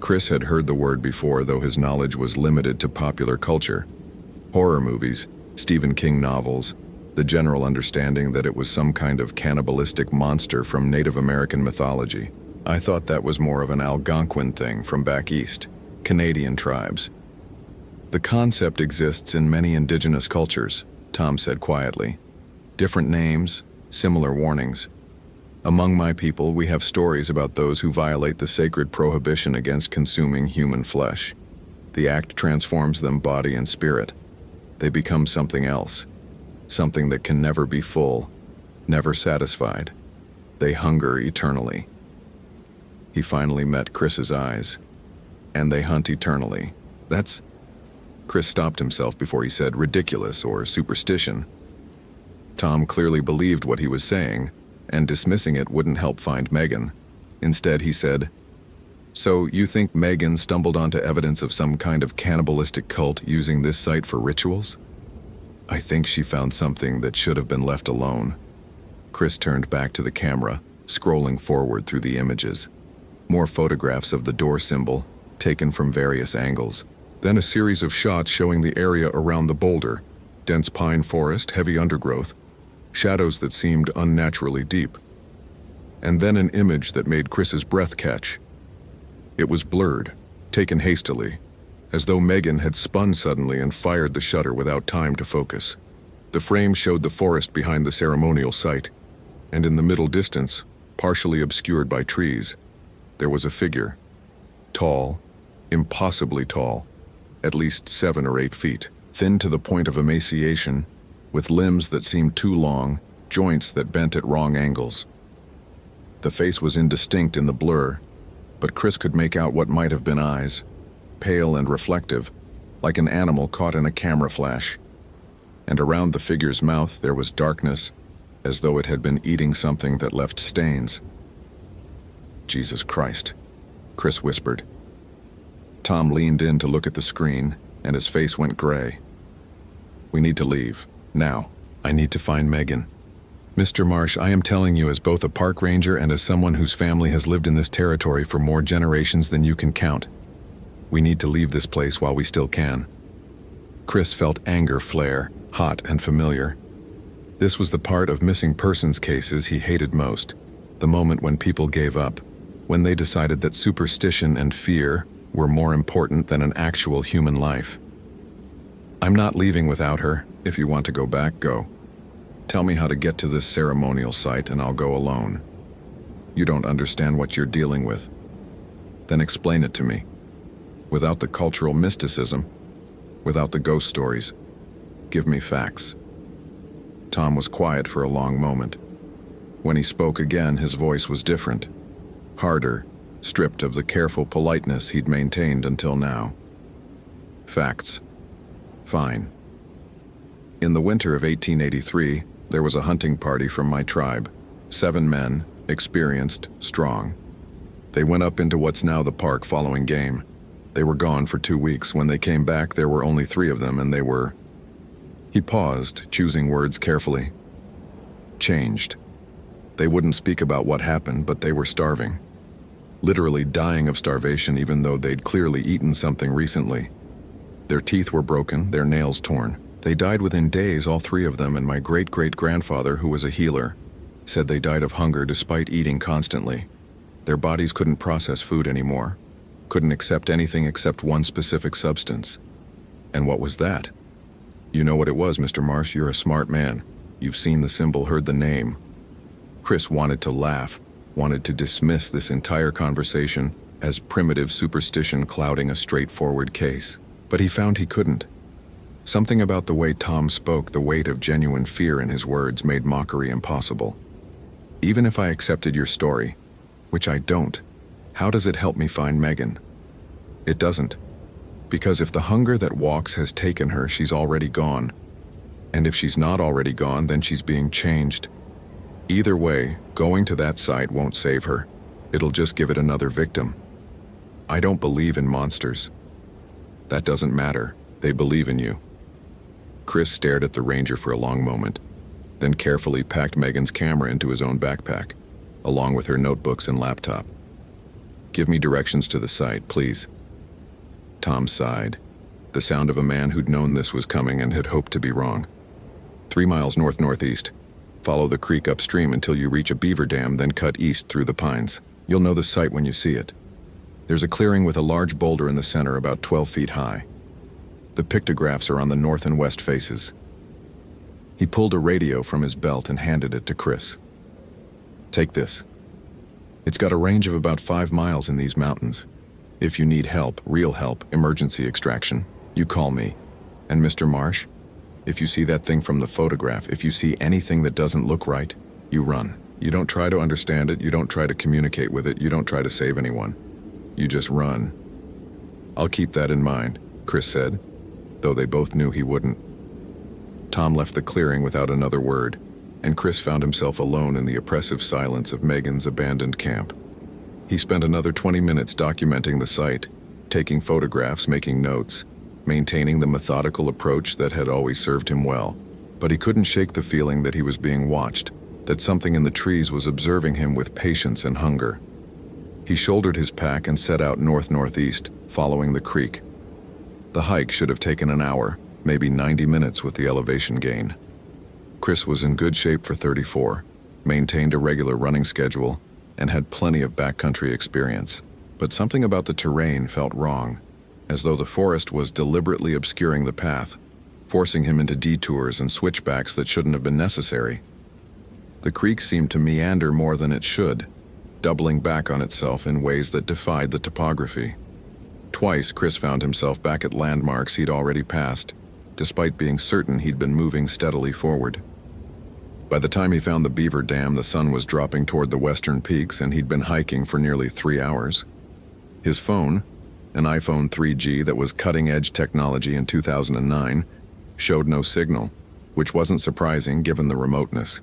Chris had heard the word before, though his knowledge was limited to popular culture. Horror movies, Stephen King novels, the general understanding that it was some kind of cannibalistic monster from Native American mythology. I thought that was more of an Algonquin thing from back east, Canadian tribes. "The concept exists in many indigenous cultures," Tom said quietly. "Different names, similar warnings. Among my people, we have stories about those who violate the sacred prohibition against consuming human flesh. The act transforms them body and spirit. They become something else, something that can never be full, never satisfied. They hunger eternally." He finally met Chris's eyes. "And they hunt eternally. That's..." Chris stopped himself before he said ridiculous or superstition. Tom clearly believed what he was saying, and dismissing it wouldn't help find Megan. Instead, he said, "So you think Megan stumbled onto evidence of some kind of cannibalistic cult using this site for rituals?" "I think she found something that should have been left alone." Chris turned back to the camera, scrolling forward through the images. More photographs of the door symbol, taken from various angles. Then a series of shots showing the area around the boulder, Dense pine forest, heavy undergrowth, shadows that seemed unnaturally deep. And then an image that made Chris's breath catch. It was blurred, taken hastily, as though Megan had spun suddenly and fired the shutter without time to focus. The frame showed the forest behind the ceremonial site, and in the middle distance, partially obscured by trees, there was a figure. Tall, impossibly tall, at least 7 or 8 feet, thin to the point of emaciation, with limbs that seemed too long, joints that bent at wrong angles. The face was indistinct in the blur, but Chris could make out what might have been eyes, pale and reflective, like an animal caught in a camera flash. And around the figure's mouth there was darkness, as though it had been eating something that left stains. "Jesus Christ," Chris whispered. Tom leaned in to look at the screen, and his face went gray. "We need to leave. Now. I need to find Megan." "Mr. Marsh, I am telling you as both a park ranger and as someone whose family has lived in this territory for more generations than you can count. We need to leave this place while we still can." Chris felt anger flare, hot and familiar. This was the part of missing persons cases he hated most, the moment when people gave up, when they decided that superstition and fear were more important than an actual human life. "I'm not leaving without her. If you want to go back, go. Tell me how to get to this ceremonial site and I'll go alone. You don't understand what you're dealing with. Then explain it to me. Without the cultural mysticism, without the ghost stories. Give me facts." Tom was quiet for a long moment. When he spoke again, his voice was different, harder, stripped of the careful politeness he'd maintained until now. "Facts. Fine. In the winter of 1883, there was a hunting party from my tribe. 7 men, experienced, strong. They went up into what's now the park following game. They were gone for 2 weeks. When they came back, there were only 3 of them, and they were..." He paused, choosing words carefully. "Changed. They wouldn't speak about what happened, but they were starving. Literally dying of starvation even though they'd clearly eaten something recently. Their teeth were broken, their nails torn. They died within days, all 3 of them, and my great-great-grandfather, who was a healer, said they died of hunger despite eating constantly. Their bodies couldn't process food anymore, couldn't accept anything except one specific substance. And what was that? You know what it was, Mr. Marsh. You're a smart man. You've seen the symbol, heard the name." Chris wanted to laugh, wanted to dismiss this entire conversation as primitive superstition clouding a straightforward case. But he found he couldn't. Something about the way Tom spoke, the weight of genuine fear in his words, made mockery impossible. "Even if I accepted your story, which I don't, how does it help me find Megan? It doesn't. Because if the hunger that walks has taken her, she's already gone. And if she's not already gone, then she's being changed. Either way, going to that site won't save her. It'll just give it another victim. I don't believe in monsters. That doesn't matter. They believe in you." Chris stared at the ranger for a long moment, then carefully packed Megan's camera into his own backpack, along with her notebooks and laptop. "Give me directions to the site, please." Tom sighed, the sound of a man who'd known this was coming and had hoped to be wrong. 3 miles north-northeast. Follow the creek upstream until you reach a beaver dam, then cut east through the pines. You'll know the site when you see it. There's a clearing with a large boulder in the center about 12 feet high. The pictographs are on the north and west faces." He pulled a radio from his belt and handed it to Chris. "Take this. It's got a range of about 5 miles in these mountains. If you need help, real help, emergency extraction, you call me. And Mr. Marsh, if you see that thing from the photograph, if you see anything that doesn't look right, you run. You don't try to understand it, you don't try to communicate with it, you don't try to save anyone. You just run." "I'll keep that in mind," Chris said, though they both knew he wouldn't. Tom left the clearing without another word, and Chris found himself alone in the oppressive silence of Megan's abandoned camp. He spent another 20 minutes documenting the site, taking photographs, making notes, maintaining the methodical approach that had always served him well. But he couldn't shake the feeling that he was being watched, that something in the trees was observing him with patience and hunger. He shouldered his pack and set out north-northeast, following the creek. The hike should have taken an hour, maybe 90 minutes with the elevation gain. Chris was in good shape for 34, maintained a regular running schedule, and had plenty of backcountry experience. But something about the terrain felt wrong, as though the forest was deliberately obscuring the path, forcing him into detours and switchbacks that shouldn't have been necessary. The creek seemed to meander more than it should, doubling back on itself in ways that defied the topography. Twice, Chris found himself back at landmarks he'd already passed, despite being certain he'd been moving steadily forward. By the time he found the Beaver Dam, the sun was dropping toward the western peaks, and he'd been hiking for nearly 3 hours. His phone, an iPhone 3G that was cutting-edge technology in 2009, showed no signal, which wasn't surprising given the remoteness.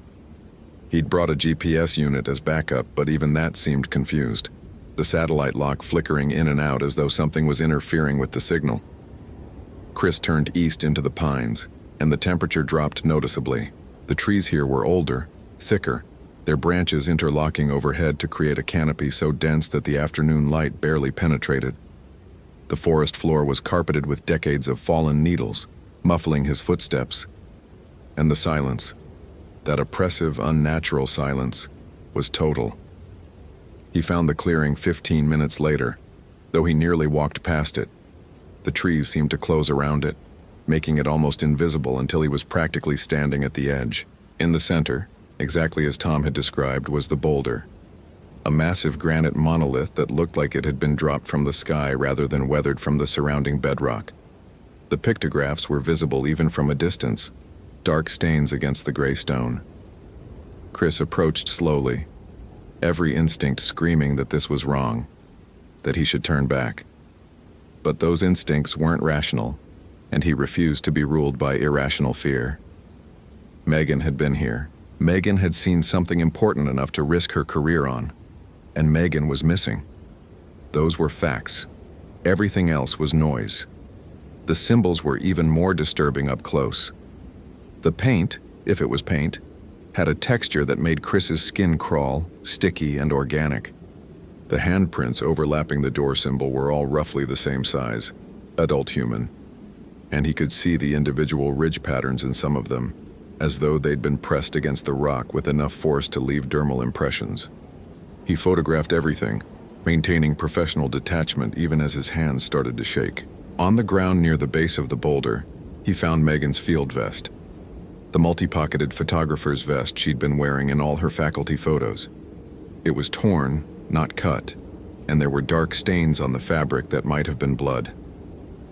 He'd brought a GPS unit as backup, but even that seemed confused, the satellite lock flickering in and out as though something was interfering with the signal. Chris turned east into the pines, and the temperature dropped noticeably. The trees here were older, thicker, their branches interlocking overhead to create a canopy so dense that the afternoon light barely penetrated. The forest floor was carpeted with decades of fallen needles, muffling his footsteps. And the silence, that oppressive, unnatural silence, was total. He found the clearing 15 minutes later, though he nearly walked past it. The trees seemed to close around it, making it almost invisible until he was practically standing at the edge. In the center, exactly as Tom had described, was the boulder, a massive granite monolith that looked like it had been dropped from the sky rather than weathered from the surrounding bedrock. The pictographs were visible even from a distance, dark stains against the gray stone. Chris approached slowly, every instinct screaming that this was wrong, that he should turn back. But those instincts weren't rational, and he refused to be ruled by irrational fear. Megan had been here. Megan had seen something important enough to risk her career on, and Megan was missing. Those were facts. Everything else was noise. The symbols were even more disturbing up close. The paint, if it was paint, had a texture that made Chris's skin crawl, sticky and organic. The handprints overlapping the door symbol were all roughly the same size, adult human, and he could see the individual ridge patterns in some of them, as though they'd been pressed against the rock with enough force to leave dermal impressions. He photographed everything, maintaining professional detachment even as his hands started to shake. On the ground near the base of the boulder, he found Megan's field vest, the multi-pocketed photographer's vest she'd been wearing in all her faculty photos. It was torn, not cut, and there were dark stains on the fabric that might have been blood.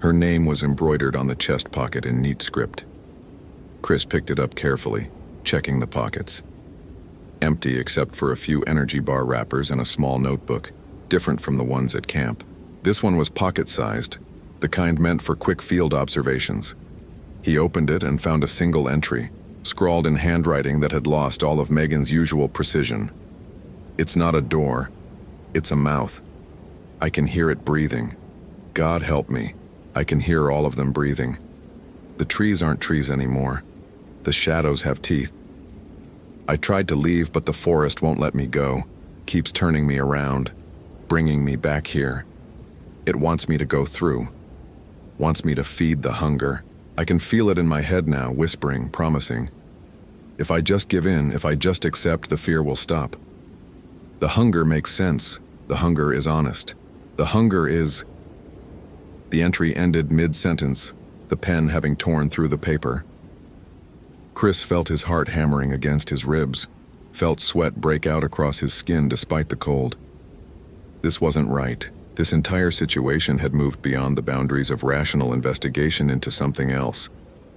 Her name was embroidered on the chest pocket in neat script. Chris picked it up carefully, checking the pockets. Empty except for a few energy bar wrappers and a small notebook, different from the ones at camp. This one was pocket-sized, the kind meant for quick field observations. He opened it and found a single entry, scrawled in handwriting that had lost all of Megan's usual precision. "It's not a door. It's a mouth. I can hear it breathing. God help me. I can hear all of them breathing. The trees aren't trees anymore. The shadows have teeth. I tried to leave, but the forest won't let me go. Keeps turning me around, bringing me back here. It wants me to go through. Wants me to feed the hunger. I can feel it in my head now, whispering, promising. If I just give in, if I just accept, the fear will stop. The hunger makes sense. The hunger is honest. The hunger is..." The entry ended mid-sentence, the pen having torn through the paper. Chris felt his heart hammering against his ribs, felt sweat break out across his skin despite the cold. This wasn't right. This entire situation had moved beyond the boundaries of rational investigation into something else,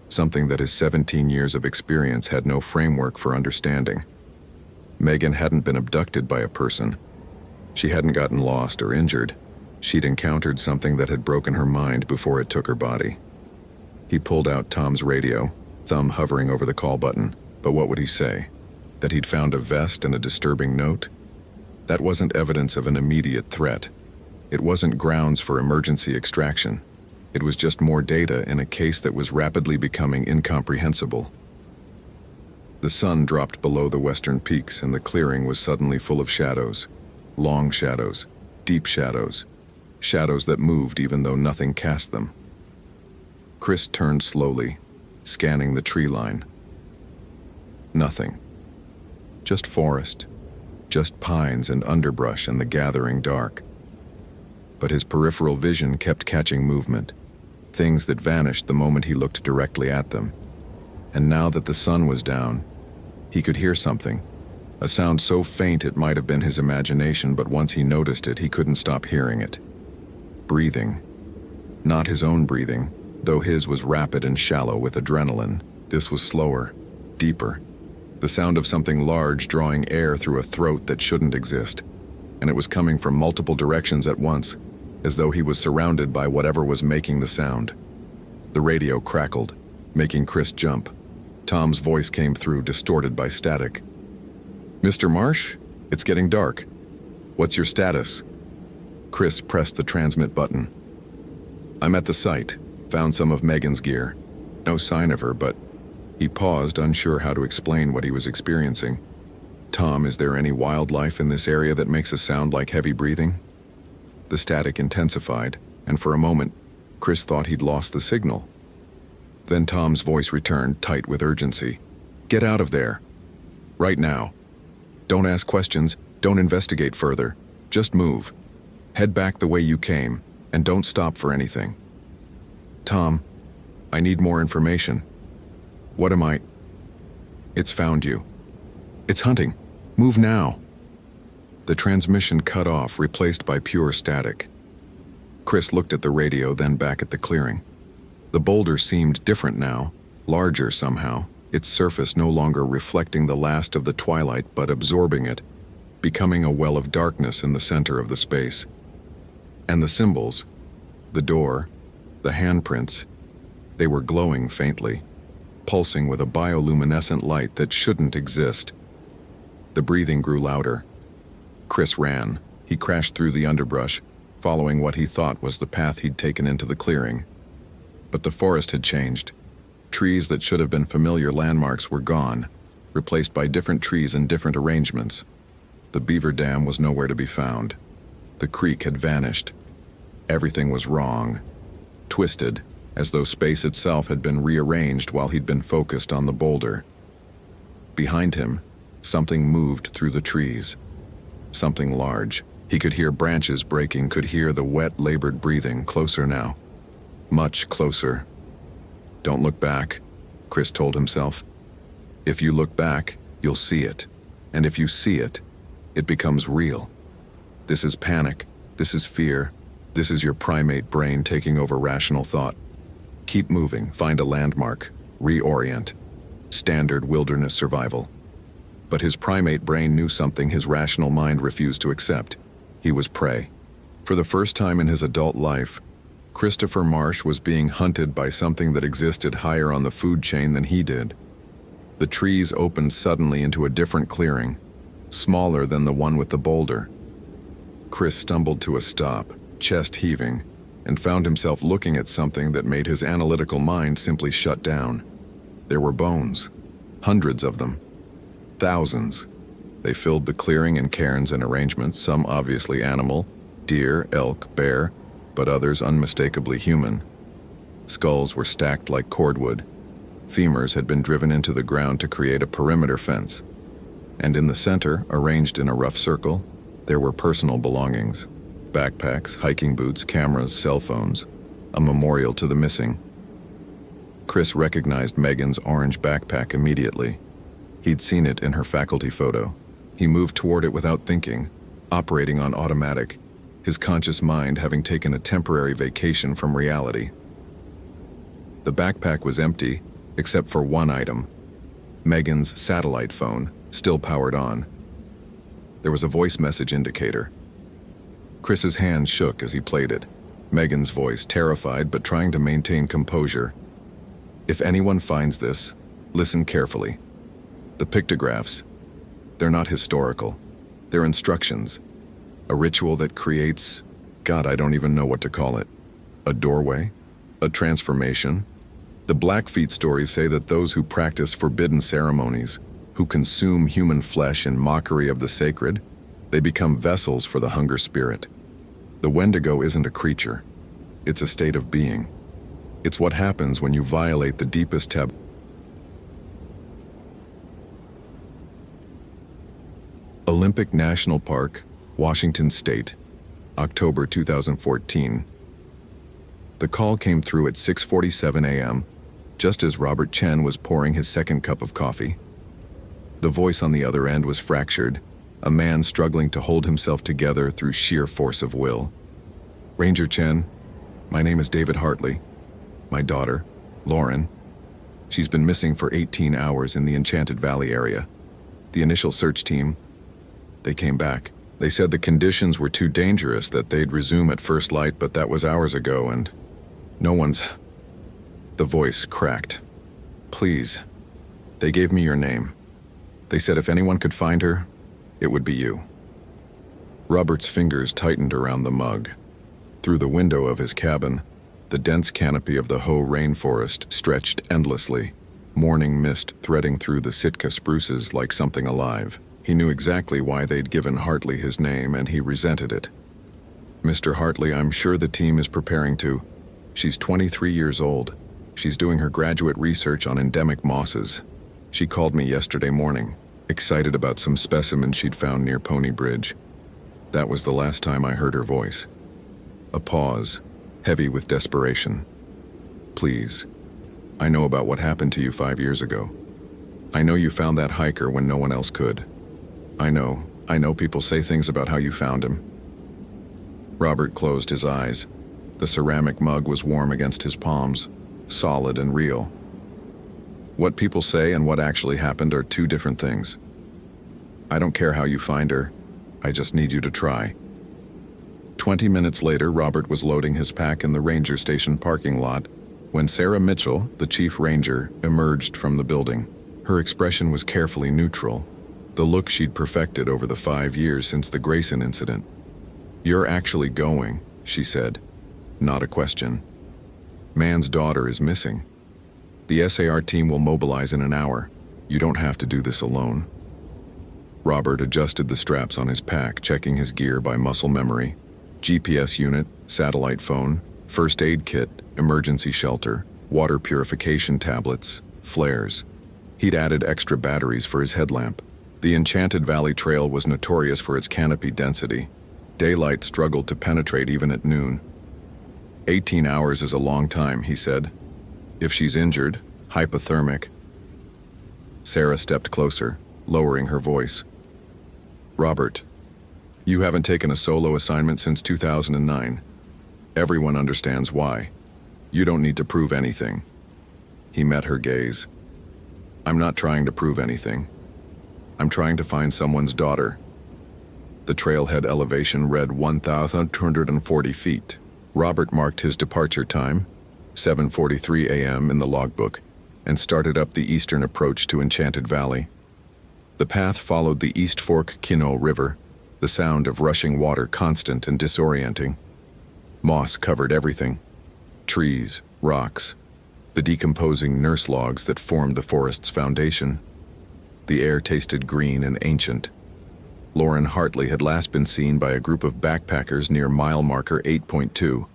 something that his 17 years of experience had no framework for understanding. Megan hadn't been abducted by a person. She hadn't gotten lost or injured. She'd encountered something that had broken her mind before it took her body. He pulled out Tom's radio, thumb hovering over the call button. But what would he say? That he'd found a vest and a disturbing note? That wasn't evidence of an immediate threat. It wasn't grounds for emergency extraction. It was just more data in a case that was rapidly becoming incomprehensible. The sun dropped below the western peaks, and the clearing was suddenly full of shadows. Long shadows, deep shadows, shadows that moved even though nothing cast them. Chris turned slowly, scanning the tree line. Nothing. Just forest. Just pines and underbrush and the gathering dark. But his peripheral vision kept catching movement, things that vanished the moment he looked directly at them. And now that the sun was down, he could hear something, a sound so faint it might have been his imagination, but once he noticed it, he couldn't stop hearing it. Breathing. Not his own breathing, though his was rapid and shallow with adrenaline. This was slower, deeper. The sound of something large drawing air through a throat that shouldn't exist, and it was coming from multiple directions at once, as though he was surrounded by whatever was making the sound. The radio crackled, making Chris jump. Tom's voice came through, distorted by static. "Mr. Marsh, it's getting dark. What's your status?" Chris pressed the transmit button. "I'm at the site. Found some of Megan's gear. No sign of her, but..." He paused, unsure how to explain what he was experiencing. "Tom, is there any wildlife in this area that makes a sound like heavy breathing?" The static intensified, and for a moment, Chris thought he'd lost the signal. Then Tom's voice returned, tight with urgency. "Get out of there. Right now. Don't ask questions, don't investigate further. Just move. Head back the way you came, and don't stop for anything." "Tom, I need more information." "What am I?" "It's found you. It's hunting. Move now." The transmission cut off, replaced by pure static. Chris looked at the radio, then back at the clearing. The boulder seemed different now, larger somehow, its surface no longer reflecting the last of the twilight but absorbing it, becoming a well of darkness in the center of the space. And the symbols, the door, the handprints, they were glowing faintly, pulsing with a bioluminescent light that shouldn't exist. The breathing grew louder. Chris ran. He crashed through the underbrush, following what he thought was the path he'd taken into the clearing. But the forest had changed. Trees that should have been familiar landmarks were gone, replaced by different trees in different arrangements. The beaver dam was nowhere to be found. The creek had vanished. Everything was wrong, twisted, as though space itself had been rearranged while he'd been focused on the boulder. Behind him, something moved through the trees. Something large. He could hear branches breaking, could hear the wet, labored breathing, closer now. Much closer. "Don't look back," Chris told himself. "If you look back, you'll see it. And if you see it, it becomes real. This is panic. This is fear. This is your primate brain taking over rational thought. Keep moving, find a landmark, reorient. Standard wilderness survival." But his primate brain knew something his rational mind refused to accept. He was prey. For the first time in his adult life, Christopher Marsh was being hunted by something that existed higher on the food chain than he did. The trees opened suddenly into a different clearing, smaller than the one with the boulder. Chris stumbled to a stop, chest heaving, and found himself looking at something that made his analytical mind simply shut down. There were bones, hundreds of them. Thousands. They filled the clearing in cairns and arrangements, some obviously animal, deer, elk, bear, but others unmistakably human. Skulls were stacked like cordwood. Femurs had been driven into the ground to create a perimeter fence. And in the center, arranged in a rough circle, there were personal belongings. Backpacks, hiking boots, cameras, cell phones, a memorial to the missing. Chris recognized Megan's orange backpack immediately. He'd seen it in her faculty photo. He moved toward it without thinking, operating on automatic, his conscious mind having taken a temporary vacation from reality. The backpack was empty, except for one item, Megan's satellite phone, still powered on. There was a voice message indicator. Chris's hand shook as he played it. Megan's voice, terrified but trying to maintain composure. "If anyone finds this, listen carefully. The pictographs, they're not historical. They're instructions. A ritual that creates, God, I don't even know what to call it. A doorway? A transformation? The Blackfeet stories say that those who practice forbidden ceremonies, who consume human flesh in mockery of the sacred, they become vessels for the hunger spirit. The Wendigo isn't a creature. It's a state of being. It's what happens when you violate the deepest taboo. Olympic National Park, Washington State, October 2014. The call came through at 6:47 a.m., just as Robert Chen was pouring his second cup of coffee. The voice on the other end was fractured, a man struggling to hold himself together through sheer force of will. Ranger Chen, my name is David Hartley. My daughter, Lauren. She's been missing for 18 hours in the Enchanted Valley area. The initial search team, they came back. They said the conditions were too dangerous that they'd resume at first light, but that was hours ago and no one's... The voice cracked. Please. They gave me your name. They said if anyone could find her, it would be you. Robert's fingers tightened around the mug. Through the window of his cabin, the dense canopy of the Hoh rainforest stretched endlessly, morning mist threading through the Sitka spruces like something alive. He knew exactly why they'd given Hartley his name, and he resented it. Mr. Hartley, I'm sure the team is preparing to. She's 23 years old. She's doing her graduate research on endemic mosses. She called me yesterday morning, excited about some specimens she'd found near Pony Bridge. That was the last time I heard her voice. A pause, heavy with desperation. Please, I know about what happened to you 5 years ago. I know you found that hiker when no one else could. I know people say things about how you found him. Robert closed his eyes. The ceramic mug was warm against his palms, solid and real. What people say and what actually happened are two different things. I don't care how you find her. I just need you to try. 20 minutes later, Robert was loading his pack in the ranger station parking lot when Sarah Mitchell, the chief ranger, emerged from the building. Her expression was carefully neutral, the look she'd perfected over the 5 years since the Grayson incident. You're actually going, she said. Not a question. Man's daughter is missing. The SAR team will mobilize in an hour. You don't have to do this alone. Robert adjusted the straps on his pack, checking his gear by muscle memory. GPS unit, satellite phone, first aid kit, emergency shelter, water purification tablets, flares. He'd added extra batteries for his headlamp. The Enchanted Valley Trail was notorious for its canopy density. Daylight struggled to penetrate even at noon. 18 hours is a long time, he said. If she's injured, hypothermic. Sarah stepped closer, lowering her voice. Robert, you haven't taken a solo assignment since 2009. Everyone understands why. You don't need to prove anything. He met her gaze. I'm not trying to prove anything. I'm trying to find someone's daughter. The trailhead elevation read 1,240 feet. Robert marked his departure time, 7:43 a.m. in the logbook, and started up the eastern approach to Enchanted Valley. The path followed the East Fork Kino River, the sound of rushing water constant and disorienting. Moss covered everything. Trees, rocks, the decomposing nurse logs that formed the forest's foundation. The air tasted green and ancient. Lauren Hartley had last been seen by a group of backpackers near mile marker 8.2,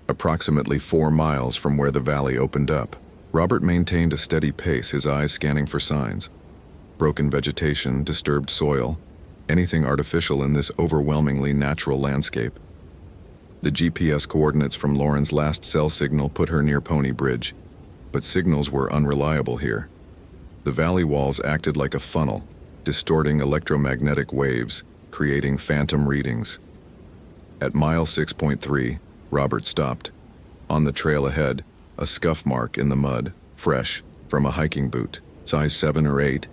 approximately 4 miles from where the valley opened up. Robert maintained a steady pace, his eyes scanning for signs. Broken vegetation, disturbed soil, anything artificial in this overwhelmingly natural landscape. The GPS coordinates from Lauren's last cell signal put her near Pony Bridge, but signals were unreliable here. The valley walls acted like a funnel, distorting electromagnetic waves, creating phantom readings. At mile 6.3, Robert stopped. On the trail ahead, a scuff mark in the mud, fresh, from a hiking boot, size 7 or 8,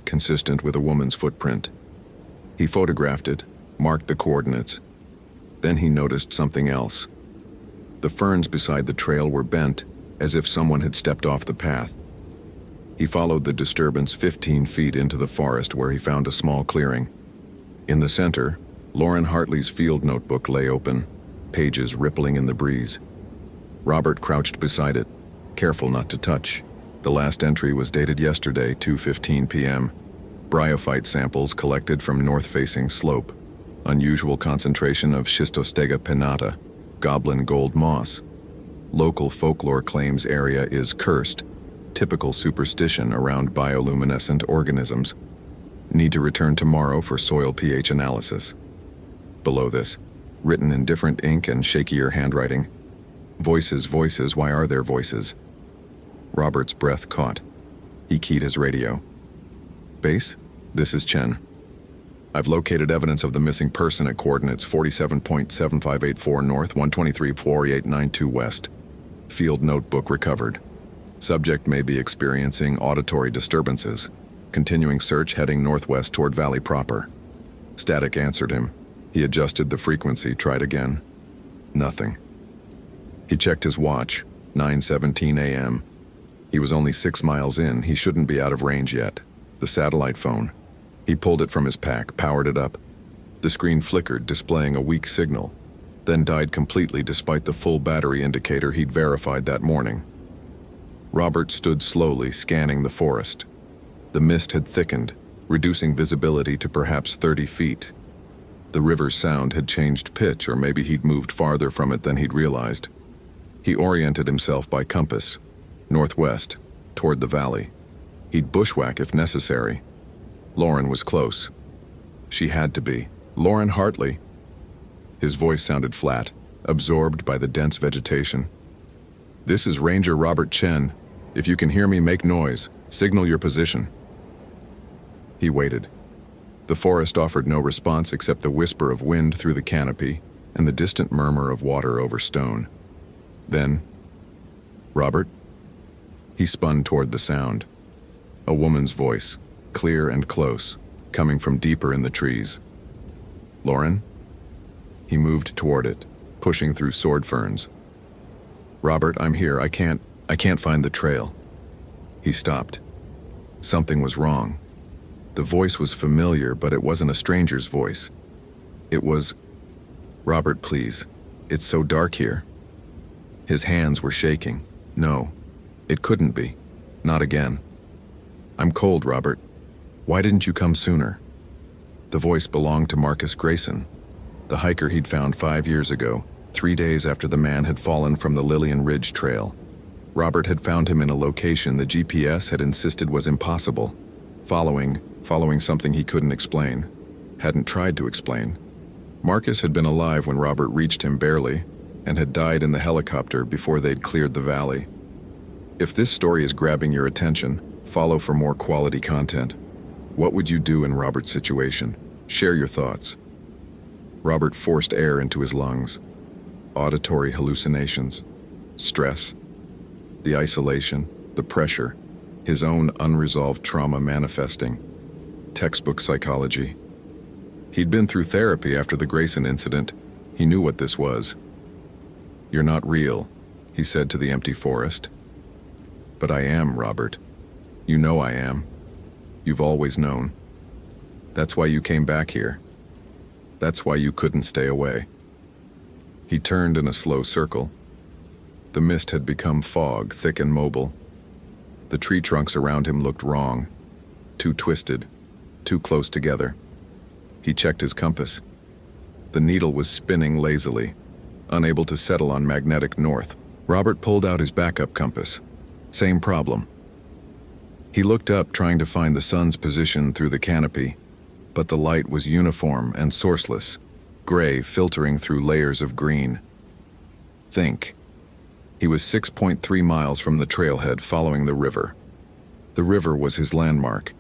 consistent with a woman's footprint. He photographed it, marked the coordinates. Then he noticed something else. The ferns beside the trail were bent, as if someone had stepped off the path. He followed the disturbance 15 feet into the forest where he found a small clearing. In the center, Lauren Hartley's field notebook lay open, pages rippling in the breeze. Robert crouched beside it, careful not to touch. The last entry was dated yesterday, 2:15 p.m. Bryophyte samples collected from north-facing slope. Unusual concentration of Schistostega pinnata, goblin gold moss. Local folklore claims area is cursed, typical superstition around bioluminescent organisms. Need to return tomorrow for soil pH analysis. Below this, written in different ink and shakier handwriting, voices, voices, why are there voices? Robert's breath caught. He keyed his radio. Base, this is Chen. I've located evidence of the missing person at coordinates 47.7584 north, 123.4892 west. Field notebook recovered. Subject may be experiencing auditory disturbances. Continuing search heading northwest toward Valley proper. Static answered him. He adjusted the frequency, tried again. Nothing. He checked his watch, 9:17 a.m. He was only 6 miles in, he shouldn't be out of range yet. The satellite phone. He pulled it from his pack, powered it up. The screen flickered, displaying a weak signal, then died completely despite the full battery indicator he'd verified that morning. Robert stood slowly, scanning the forest. The mist had thickened, reducing visibility to perhaps 30 feet. The river's sound had changed pitch, or maybe he'd moved farther from it than he'd realized. He oriented himself by compass, northwest, toward the valley. He'd bushwhack if necessary. Lauren was close. She had to be. Lauren Hartley. His voice sounded flat, absorbed by the dense vegetation. This is Ranger Robert Chen. If you can hear me, make noise. Signal your position. He waited. The forest offered no response except the whisper of wind through the canopy and the distant murmur of water over stone. Then, Robert? He spun toward the sound. A woman's voice, clear and close, coming from deeper in the trees. Lauren? He moved toward it, pushing through sword ferns. Robert, I'm here. I can't find the trail. He stopped. Something was wrong. The voice was familiar, but it wasn't a stranger's voice. It was, Robert, please. It's so dark here. His hands were shaking. No, it couldn't be. Not again. I'm cold, Robert. Why didn't you come sooner? The voice belonged to Marcus Grayson, the hiker he'd found 5 years ago, 3 days after the man had fallen from the Lillian Ridge Trail. Robert had found him in a location the GPS had insisted was impossible, following something he couldn't explain, hadn't tried to explain. Marcus had been alive when Robert reached him barely, and had died in the helicopter before they'd cleared the valley. If this story is grabbing your attention, follow for more quality content. What would you do in Robert's situation? Share your thoughts. Robert forced air into his lungs. Auditory hallucinations. Stress. The isolation. The pressure. His own unresolved trauma manifesting. Textbook psychology. He'd been through therapy after the Grayson incident. He knew what this was. You're not real, he said to the empty forest. But I am, Robert. You know I am. You've always known. That's why you came back here. That's why you couldn't stay away. He turned in a slow circle. The mist had become fog, thick and mobile. The tree trunks around him looked wrong, too twisted, too close together. He checked his compass. The needle was spinning lazily, unable to settle on magnetic north. Robert pulled out his backup compass. Same problem. He looked up, trying to find the sun's position through the canopy, but the light was uniform and sourceless, gray filtering through layers of green. Think. He was 6.3 miles from the trailhead following the river. The river was his landmark.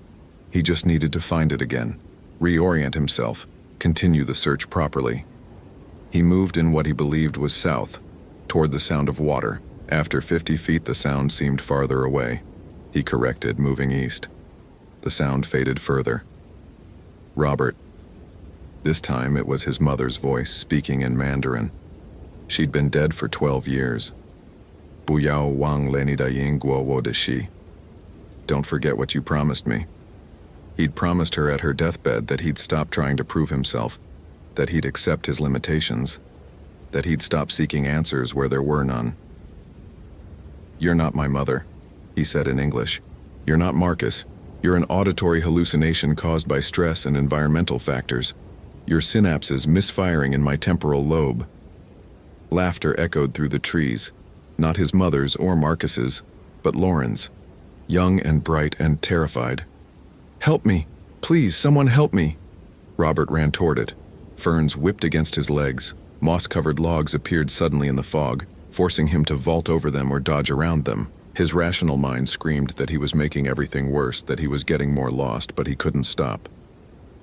He just needed to find it again, reorient himself, continue the search properly. He moved in what he believed was south, toward the sound of water. After 50 feet, the sound seemed farther away. He corrected, moving east. The sound faded further. Robert. This time it was his mother's voice, speaking in Mandarin. She'd been dead for 12 years. Buyao wang leni da yin guo wo de shi. Don't forget what you promised me. He'd promised her at her deathbed that he'd stop trying to prove himself, that he'd accept his limitations, that he'd stop seeking answers where there were none. You're not my mother, he said in English. You're not Marcus. You're an auditory hallucination caused by stress and environmental factors. Your synapses misfiring in my temporal lobe. Laughter echoed through the trees. Not his mother's or Marcus's, but Lauren's. Young and bright and terrified. "Help me! Please, someone help me!" Robert ran toward it. Ferns whipped against his legs. Moss-covered logs appeared suddenly in the fog, forcing him to vault over them or dodge around them. His rational mind screamed that he was making everything worse, that he was getting more lost, but he couldn't stop.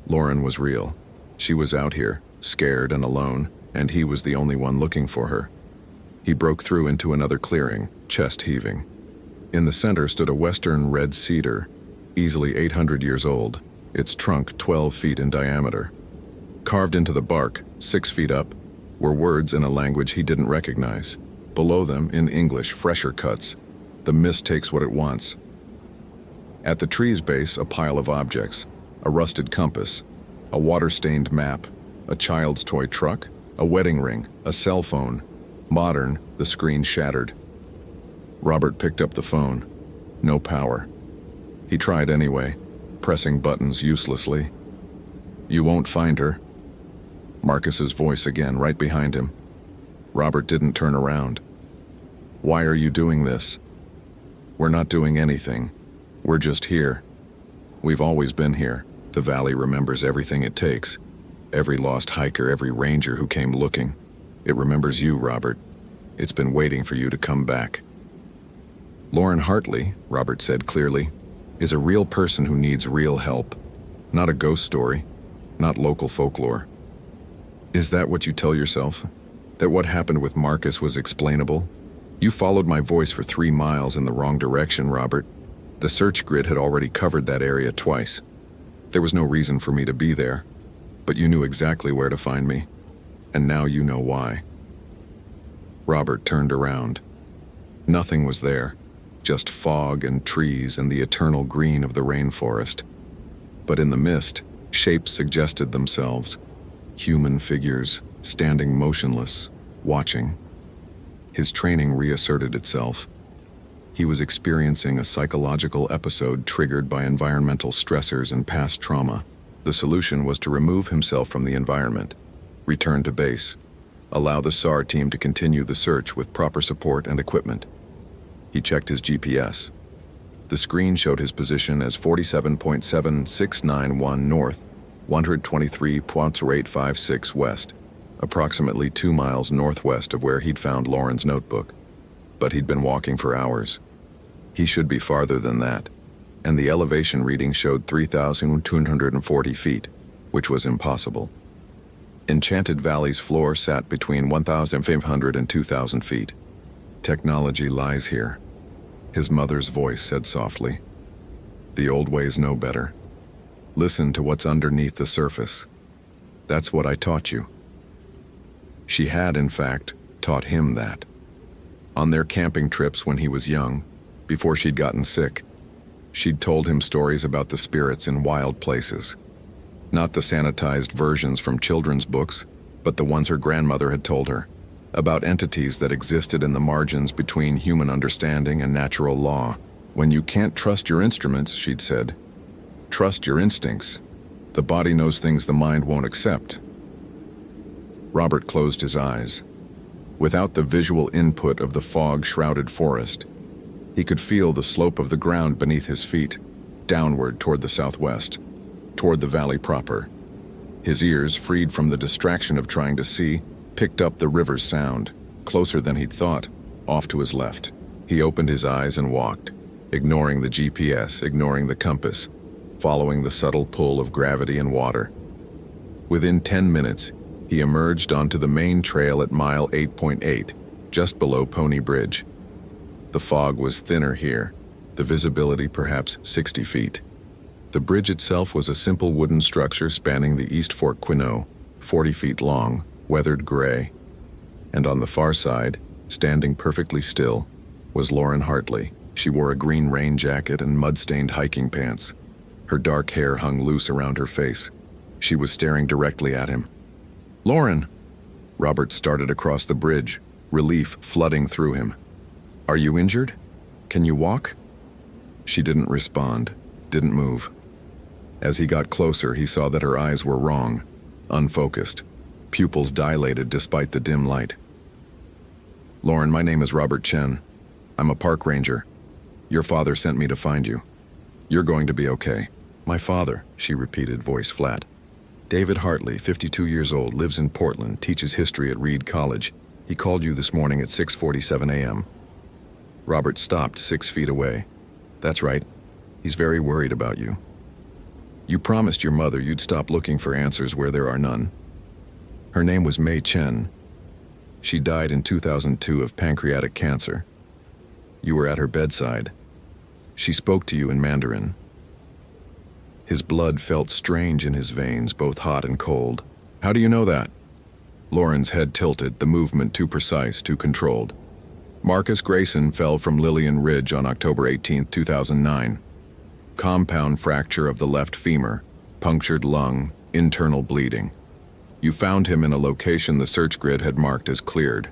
Lauren was real. She was out here, scared and alone, and he was the only one looking for her. He broke through into another clearing, chest heaving. In the center stood a western red cedar, easily 800 years old, its trunk 12 feet in diameter. Carved into the bark, 6 feet up, were words in a language he didn't recognize. Below them, in English, fresher cuts. The mist takes what it wants. At the tree's base, a pile of objects. A rusted compass, a water-stained map, a child's toy truck, a wedding ring, a cell phone. Modern, the screen shattered. Robert picked up the phone. No power. He tried anyway, pressing buttons uselessly. "You won't find her." Marcus's voice again, right behind him. Robert didn't turn around. "Why are you doing this?" "We're not doing anything. We're just here. We've always been here. The valley remembers everything it takes. Every lost hiker, every ranger who came looking. It remembers you, Robert. It's been waiting for you to come back." "Lauren Hartley," Robert said clearly, "is a real person who needs real help. Not a ghost story. Not local folklore." "Is that what you tell yourself? That what happened with Marcus was explainable? You followed my voice for 3 miles in the wrong direction, Robert. The search grid had already covered that area twice. There was no reason for me to be there, but you knew exactly where to find me, and now you know why." Robert turned around. Nothing was there, just fog and trees and the eternal green of the rainforest. But in the mist, shapes suggested themselves. Human figures, standing motionless, watching. His training reasserted itself. He was experiencing a psychological episode triggered by environmental stressors and past trauma. The solution was to remove himself from the environment, return to base, allow the SAR team to continue the search with proper support and equipment. He checked his GPS. The screen showed his position as 47.7691 north, 123.856 west, approximately 2 miles northwest of where he'd found Lauren's notebook. But he'd been walking for hours. He should be farther than that, and the elevation reading showed 3,240 feet, which was impossible. Enchanted Valley's floor sat between 1,500 and 2,000 feet. "Technology lies here," his mother's voice said softly. "The old ways know better. Listen to what's underneath the surface. That's what I taught you." She had, in fact, taught him that. On their camping trips when he was young, before she'd gotten sick, she'd told him stories about the spirits in wild places. Not the sanitized versions from children's books, but the ones her grandmother had told her, about entities that existed in the margins between human understanding and natural law. "When you can't trust your instruments," she'd said, "trust your instincts. The body knows things the mind won't accept." Robert closed his eyes. Without the visual input of the fog-shrouded forest, he could feel the slope of the ground beneath his feet, downward toward the southwest, toward the valley proper. His ears, freed from the distraction of trying to see, picked up the river's sound, closer than he'd thought, off to his left. He opened his eyes and walked, ignoring the GPS, ignoring the compass, following the subtle pull of gravity and water. Within 10 minutes, he emerged onto the main trail at mile 8.8, just below Pony Bridge. The fog was thinner here, the visibility perhaps 60 feet. The bridge itself was a simple wooden structure spanning the East Fork Quinault, 40 feet long, weathered gray. And on the far side, standing perfectly still, was Lauren Hartley. She wore a green rain jacket and mud-stained hiking pants. Her dark hair hung loose around her face. She was staring directly at him. "Lauren!" Robert started across the bridge, relief flooding through him. "Are you injured? Can you walk?" She didn't respond, didn't move. As he got closer, he saw that her eyes were wrong, unfocused, pupils dilated despite the dim light. Lauren, my name is Robert Chen. I'm a park ranger. Your father sent me to find you. You're going to be okay. My father, she repeated, voice flat. David Hartley, 52 years old, lives in Portland, teaches history at Reed College. He called you this morning at 6:47 a.m. Robert stopped 6 feet away. That's right. He's very worried about you. You promised your mother you'd stop looking for answers where there are none. Her name was Mei Chen. She died in 2002 of pancreatic cancer. You were at her bedside. She spoke to you in Mandarin. His blood felt strange in his veins, both hot and cold. How do you know that? Lauren's head tilted, the movement too precise, too controlled. Marcus Grayson fell from Lillian Ridge on October 18, 2009. Compound fracture of the left femur, punctured lung, internal bleeding. You found him in a location the search grid had marked as cleared.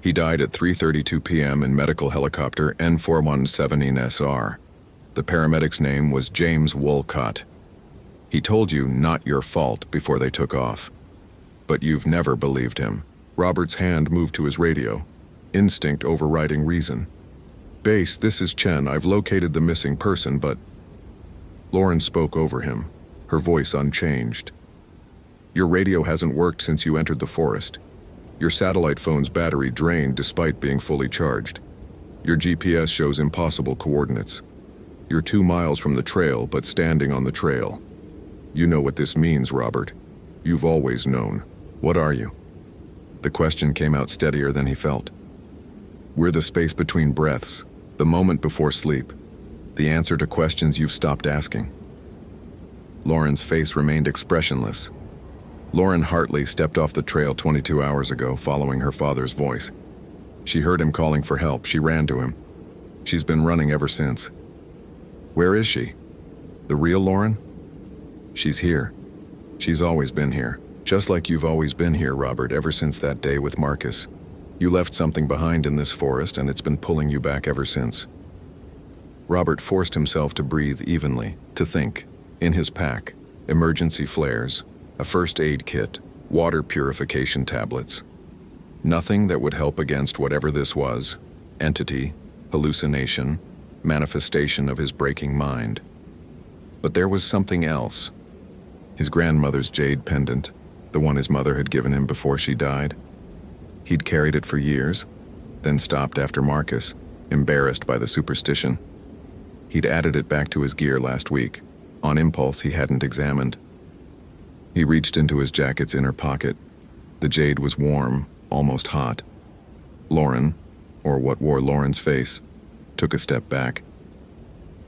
He died at 3:32 p.m. in medical helicopter N4117SR. The paramedic's name was James Wolcott. He told you not your fault before they took off. But you've never believed him. Robert's hand moved to his radio, instinct overriding reason. Base, this is Chen. I've located the missing person, but... Lauren spoke over him, her voice unchanged. Your radio hasn't worked since you entered the forest. Your satellite phone's battery drained despite being fully charged. Your GPS shows impossible coordinates. You're 2 miles from the trail, but standing on the trail. You know what this means, Robert. You've always known. What are you? The question came out steadier than he felt. We're the space between breaths, the moment before sleep, the answer to questions you've stopped asking. Lauren's face remained expressionless. Lauren Hartley stepped off the trail 22 hours ago, following her father's voice. She heard him calling for help. She ran to him. She's been running ever since. Where is she? The real Lauren? She's here. She's always been here. Just like you've always been here, Robert, ever since that day with Marcus. You left something behind in this forest, and it's been pulling you back ever since. Robert forced himself to breathe evenly, to think. In his pack, emergency flares, a first aid kit, water purification tablets. Nothing that would help against whatever this was, entity, hallucination, manifestation of his breaking mind. But there was something else. His grandmother's jade pendant, the one his mother had given him before she died. He'd carried it for years, then stopped after Marcus, embarrassed by the superstition. He'd added it back to his gear last week, on impulse he hadn't examined. He reached into his jacket's inner pocket. The jade was warm, almost hot. Lauren, or what wore Lauren's face, took a step back.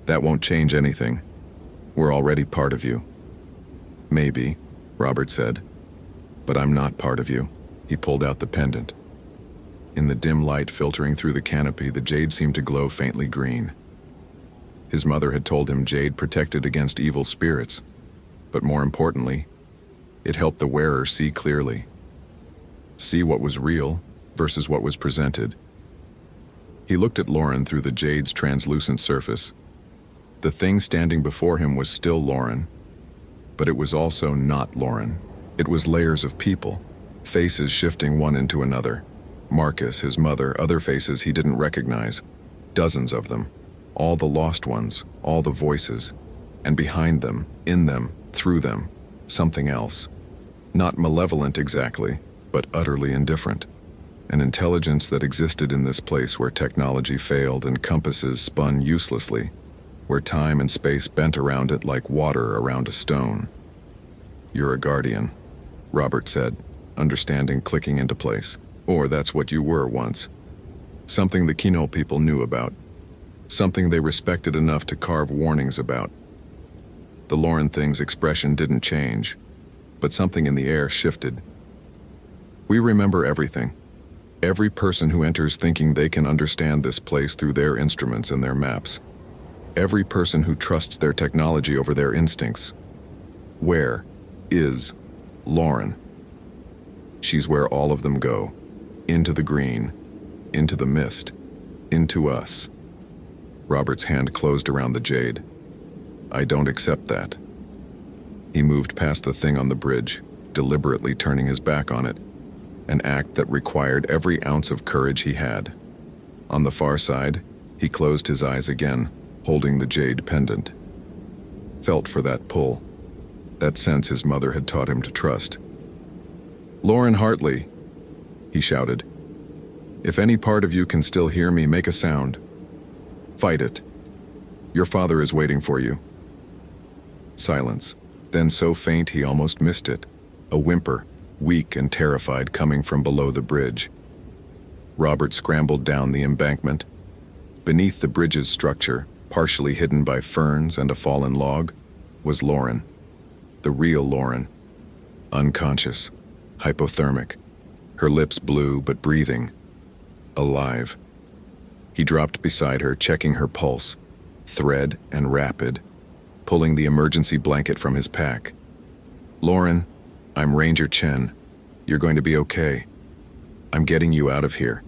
That won't change anything. We're already part of you. Maybe, Robert said. But I'm not part of you. He pulled out the pendant. In the dim light filtering through the canopy, the jade seemed to glow faintly green. His mother had told him jade protected against evil spirits. But more importantly, it helped the wearer see clearly. See what was real versus what was presented. He looked at Lauren through the jade's translucent surface. The thing standing before him was still Lauren, but it was also not Lauren. It was layers of people, faces shifting one into another. Marcus, his mother, other faces he didn't recognize. Dozens of them. All the lost ones, all the voices. And behind them, in them, through them, something else. Not malevolent exactly, but utterly indifferent. An intelligence that existed in this place where technology failed and compasses spun uselessly, where time and space bent around it like water around a stone. You're a guardian, Robert said, understanding clicking into place. Or that's what you were once. Something the Kino people knew about. Something they respected enough to carve warnings about. The Lauren thing's expression didn't change, but something in the air shifted. We remember everything. Every person who enters thinking they can understand this place through their instruments and their maps. Every person who trusts their technology over their instincts. Where is Lauren? She's where all of them go. Into the green, into the mist, into us. Robert's hand closed around the jade. I don't accept that. He moved past the thing on the bridge, deliberately turning his back on it. an act that required every ounce of courage he had. On the far side, he closed his eyes again, holding the jade pendant. Felt for that pull, that sense his mother had taught him to trust. "Lauren Hartley," he shouted. "If any part of you can still hear me, make a sound. Fight it. Your father is waiting for you." Silence, then so faint he almost missed it. A whimper, weak and terrified, coming from below the bridge. Robert scrambled down the embankment. Beneath the bridge's structure, partially hidden by ferns and a fallen log, was Lauren. The real Lauren. Unconscious, hypothermic, her lips blue but breathing. Alive. He dropped beside her, checking her pulse, thread and rapid, pulling the emergency blanket from his pack. "Lauren, I'm Ranger Chen. You're going to be okay. I'm getting you out of here."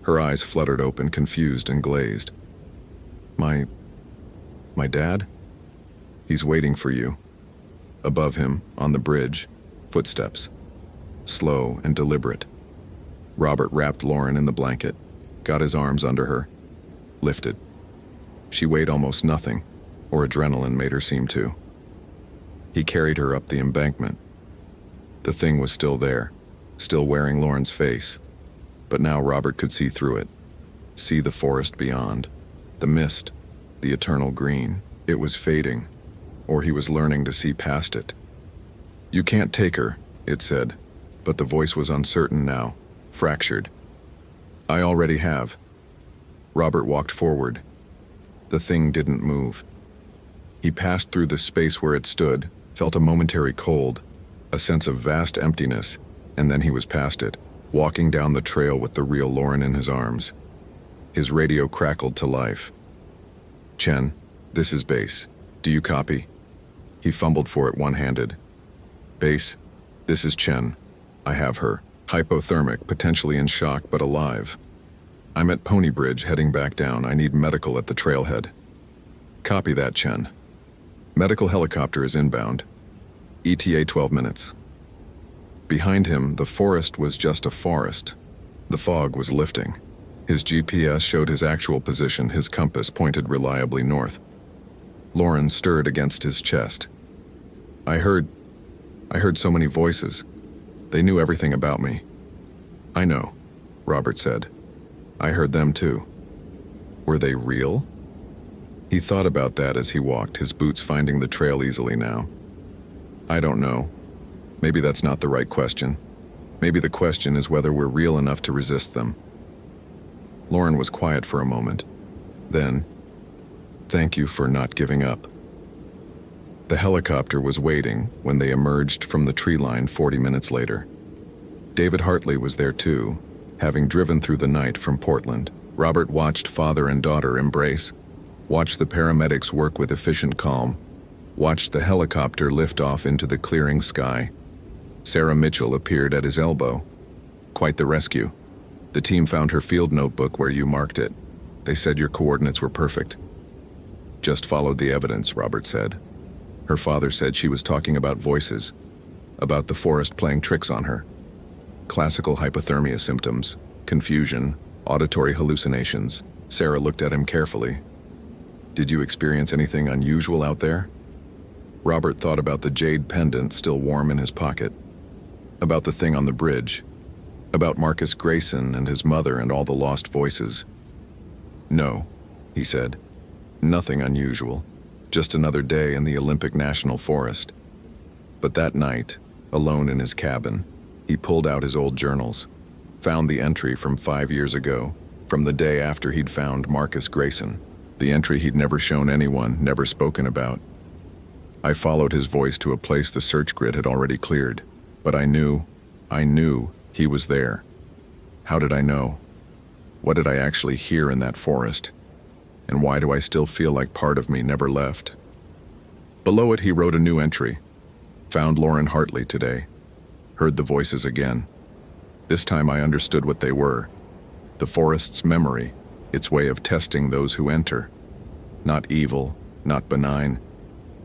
Her eyes fluttered open, confused and glazed. My dad? He's waiting for you." Above him, on the bridge, footsteps. Slow and deliberate. Robert wrapped Lauren in the blanket, got his arms under her, lifted. She weighed almost nothing, or adrenaline made her seem to. He carried her up the embankment. The thing was still there, still wearing Lauren's face, but now Robert could see through it, see the forest beyond, the mist, the eternal green. It was fading, or he was learning to see past it. "You can't take her," it said, but the voice was uncertain now, fractured. "I already have." Robert walked forward. The thing didn't move. He passed through the space where it stood, felt a momentary cold, a sense of vast emptiness, and then he was past it, walking down the trail with the real Lauren in his arms. His radio crackled to life. "Chen, this is Base. Do you copy?" He fumbled for it one-handed. "Base, this is Chen. I have her. Hypothermic, potentially in shock, but alive. I'm at Pony Bridge, heading back down. I need medical at the trailhead." "Copy that, Chen. Medical helicopter is inbound. ETA 12 minutes. Behind him, the forest was just a forest. The fog was lifting. His GPS showed his actual position, his compass pointed reliably north. Lauren stirred against his chest. I heard so many voices. They knew everything about me." "I know," Robert said. "I heard them too." Were they real? He thought about that as he walked, his boots finding the trail easily now. "I don't know. Maybe that's not the right question. Maybe the question is whether we're real enough to resist them." Lauren was quiet for a moment. Then, "Thank you for not giving up." The helicopter was waiting when they emerged from the tree line 40 minutes later. David Hartley was there too, having driven through the night from Portland. Robert watched father and daughter embrace, watched the paramedics work with efficient calm, watched the helicopter lift off into the clearing sky. Sarah Mitchell appeared at his elbow. "Quite the rescue. The team found her field notebook where you marked it. They said your coordinates were perfect." "Just followed the evidence," Robert said. Her father said she was talking about voices, about the forest playing tricks on her. Classical hypothermia symptoms, confusion, auditory hallucinations. Sarah looked at him carefully. "Did you experience anything unusual out there?" Robert thought about the jade pendant still warm in his pocket, about the thing on the bridge, about Marcus Grayson and his mother and all the lost voices. "No," he said. "Nothing unusual. Just another day in the Olympic National Forest." But that night, alone in his cabin, he pulled out his old journals, found the entry from 5 years ago, from the day after he'd found Marcus Grayson, the entry he'd never shown anyone, never spoken about. "I followed his voice to a place the search grid had already cleared, but I knew he was there. How did I know? What did I actually hear in that forest? And why do I still feel like part of me never left?" Below it, he wrote a new entry. "Found Lauren Hartley today. Heard the voices again. This time I understood what they were. The forest's memory, its way of testing those who enter. Not evil, not benign,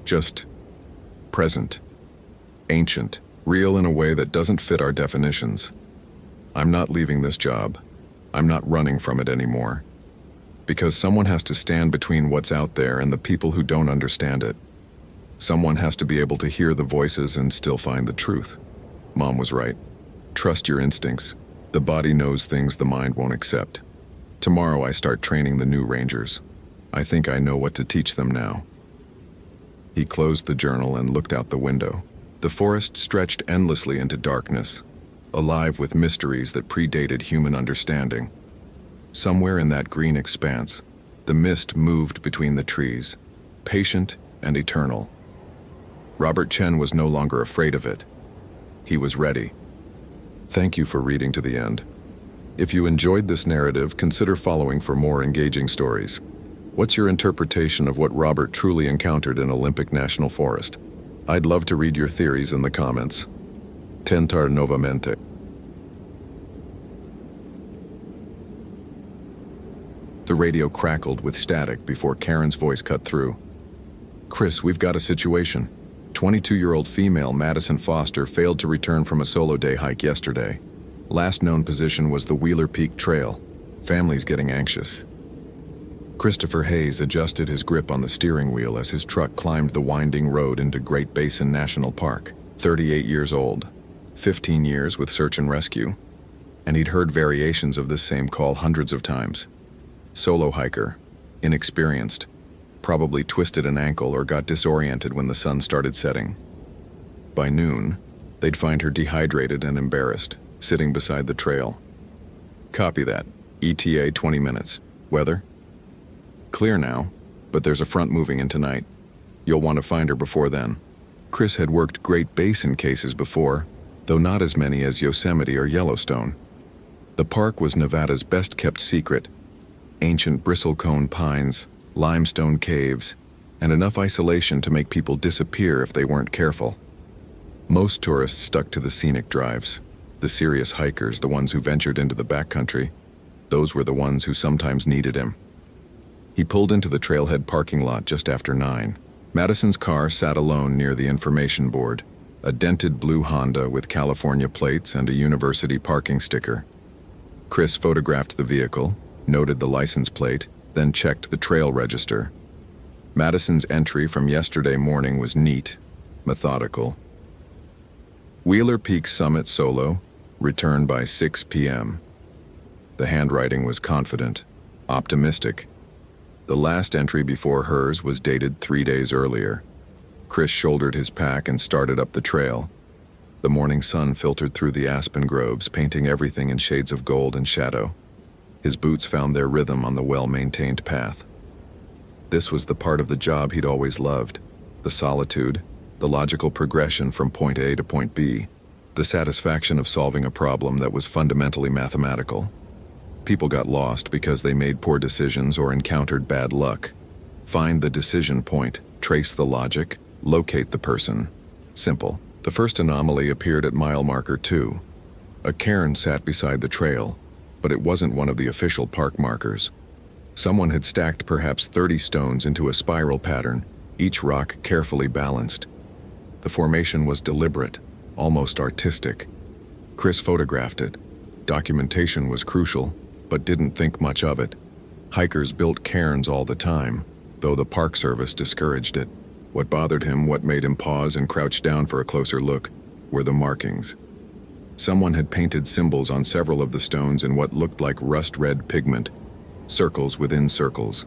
just present, ancient, real in a way that doesn't fit our definitions. I'm not leaving this job. I'm not running from it anymore. Because someone has to stand between what's out there and the people who don't understand it. Someone has to be able to hear the voices and still find the truth. Mom was right. Trust your instincts. The body knows things the mind won't accept. Tomorrow I start training the new rangers. I think I know what to teach them now. He closed the journal and looked out the window. The forest stretched endlessly into darkness, alive with mysteries that predated human understanding. Somewhere in that green expanse, the mist moved between the trees, patient and eternal. Robert Chen was no longer afraid of it. He was ready. Thank you for reading to the end. If you enjoyed this narrative, consider following for more engaging stories. What's your interpretation of what Robert truly encountered in Olympic National Forest? I'd love to read your theories in the comments. Tentar novamente. The radio crackled with static before Karen's voice cut through. Chris, we've got a situation. 22-year-old female Madison Foster failed to return from a solo day hike yesterday. Last known position was the Wheeler Peak Trail. Family's getting anxious. Christopher Hayes adjusted his grip on the steering wheel as his truck climbed the winding road into Great Basin National Park. 38 years old, 15 years with search and rescue, and he'd heard variations of this same call hundreds of times. Solo hiker, inexperienced, probably twisted an ankle or got disoriented when the sun started setting. By noon, they'd find her dehydrated and embarrassed, sitting beside the trail. Copy that. ETA 20 minutes. Weather? Clear now, but there's a front moving in tonight. You'll want to find her before then. Chris had worked Great Basin cases before, though not as many as Yosemite or Yellowstone. The park was Nevada's best-kept secret. Ancient bristlecone pines, limestone caves, and enough isolation to make people disappear if they weren't careful. Most tourists stuck to the scenic drives. The serious hikers, the ones who ventured into the backcountry, those were the ones who sometimes needed him. He pulled into the trailhead parking lot just after 9. Madison's car sat alone near the information board, a dented blue Honda with California plates and a university parking sticker. Chris photographed the vehicle, noted the license plate, then checked the trail register. Madison's entry from yesterday morning was neat, methodical. Wheeler Peak Summit Solo, return by 6 p.m. The handwriting was confident, optimistic. The last entry before hers was dated 3 days earlier. Chris shouldered his pack and started up the trail. The morning sun filtered through the aspen groves, painting everything in shades of gold and shadow. His boots found their rhythm on the well-maintained path. This was the part of the job he'd always loved, the solitude, the logical progression from point A to point B, the satisfaction of solving a problem that was fundamentally mathematical. People got lost because they made poor decisions or encountered bad luck. Find the decision point, trace the logic, locate the person. Simple. The first anomaly appeared at mile marker 2. A cairn sat beside the trail, but it wasn't one of the official park markers. Someone had stacked perhaps 30 stones into a spiral pattern, each rock carefully balanced. The formation was deliberate, almost artistic. Chris photographed it. Documentation was crucial, but didn't think much of it. Hikers built cairns all the time, though the Park Service discouraged it. What bothered him, what made him pause and crouch down for a closer look, were the markings. Someone had painted symbols on several of the stones in what looked like rust-red pigment, circles within circles,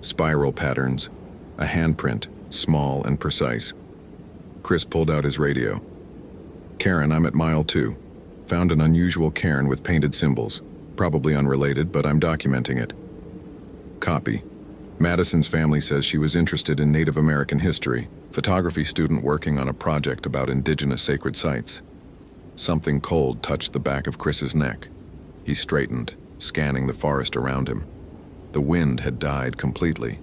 spiral patterns, a handprint, small and precise. Chris pulled out his radio. Karen, I'm at mile 2. Found an unusual cairn with painted symbols. Probably unrelated, but I'm documenting it. Copy. Madison's family says she was interested in Native American history, photography student working on a project about indigenous sacred sites. Something cold touched the back of Chris's neck. He straightened, scanning the forest around him. The wind had died completely.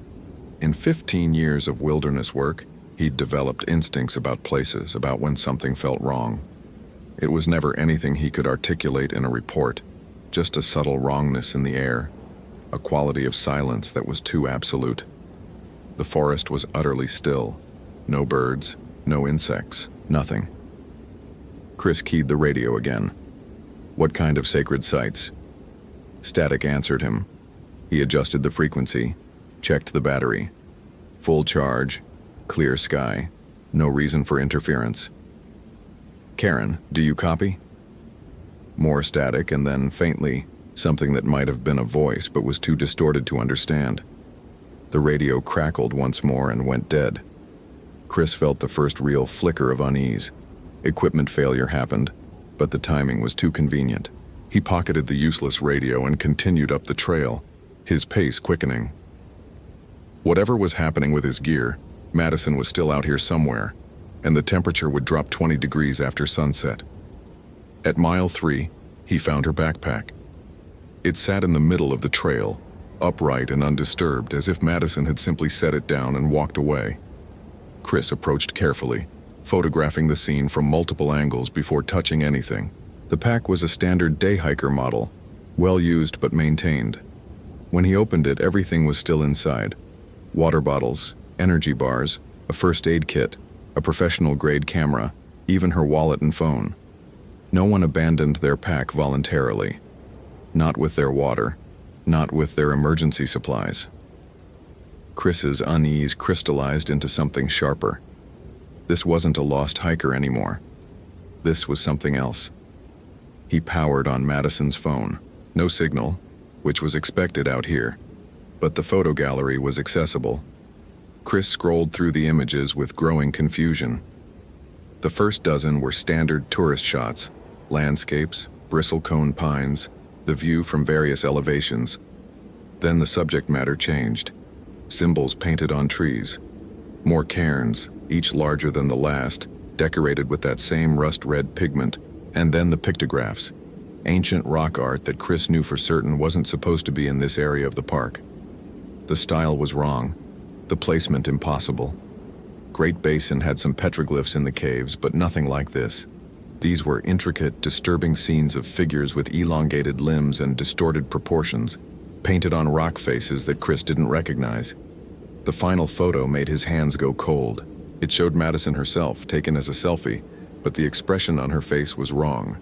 In 15 years of wilderness work, he'd developed instincts about places, about when something felt wrong. It was never anything he could articulate in a report, just a subtle wrongness in the air, a quality of silence that was too absolute. The forest was utterly still. No birds, no insects, nothing. Chris keyed the radio again. What kind of sacred sites? Static answered him. He adjusted the frequency, checked the battery. Full charge, clear sky, no reason for interference. Karen, do you copy? More static, and then faintly, something that might have been a voice but was too distorted to understand. The radio crackled once more and went dead. Chris felt the first real flicker of unease. Equipment failure happened, but the timing was too convenient. He pocketed the useless radio and continued up the trail, his pace quickening. Whatever was happening with his gear, Madison was still out here somewhere, and the temperature would drop 20 degrees after sunset. At mile 3, he found her backpack. It sat in the middle of the trail, upright and undisturbed, as if Madison had simply set it down and walked away. Chris approached carefully, photographing the scene from multiple angles before touching anything. The pack was a standard day hiker model, well used but maintained. When he opened it, everything was still inside. Water bottles, energy bars, a first aid kit, a professional-grade camera, even her wallet and phone. No one abandoned their pack voluntarily. Not with their water, not with their emergency supplies. Chris's unease crystallized into something sharper. This wasn't a lost hiker anymore. This was something else. He powered on Madison's phone. No signal, which was expected out here, but the photo gallery was accessible. Chris scrolled through the images with growing confusion. The first dozen were standard tourist shots, landscapes, bristlecone pines, the view from various elevations. Then the subject matter changed. Symbols painted on trees. More cairns, each larger than the last, decorated with that same rust-red pigment, and then the pictographs. Ancient rock art that Chris knew for certain wasn't supposed to be in this area of the park. The style was wrong, the placement impossible. Great Basin had some petroglyphs in the caves, but nothing like this. These were intricate, disturbing scenes of figures with elongated limbs and distorted proportions, painted on rock faces that Chris didn't recognize. The final photo made his hands go cold. It showed Madison herself, taken as a selfie, but the expression on her face was wrong.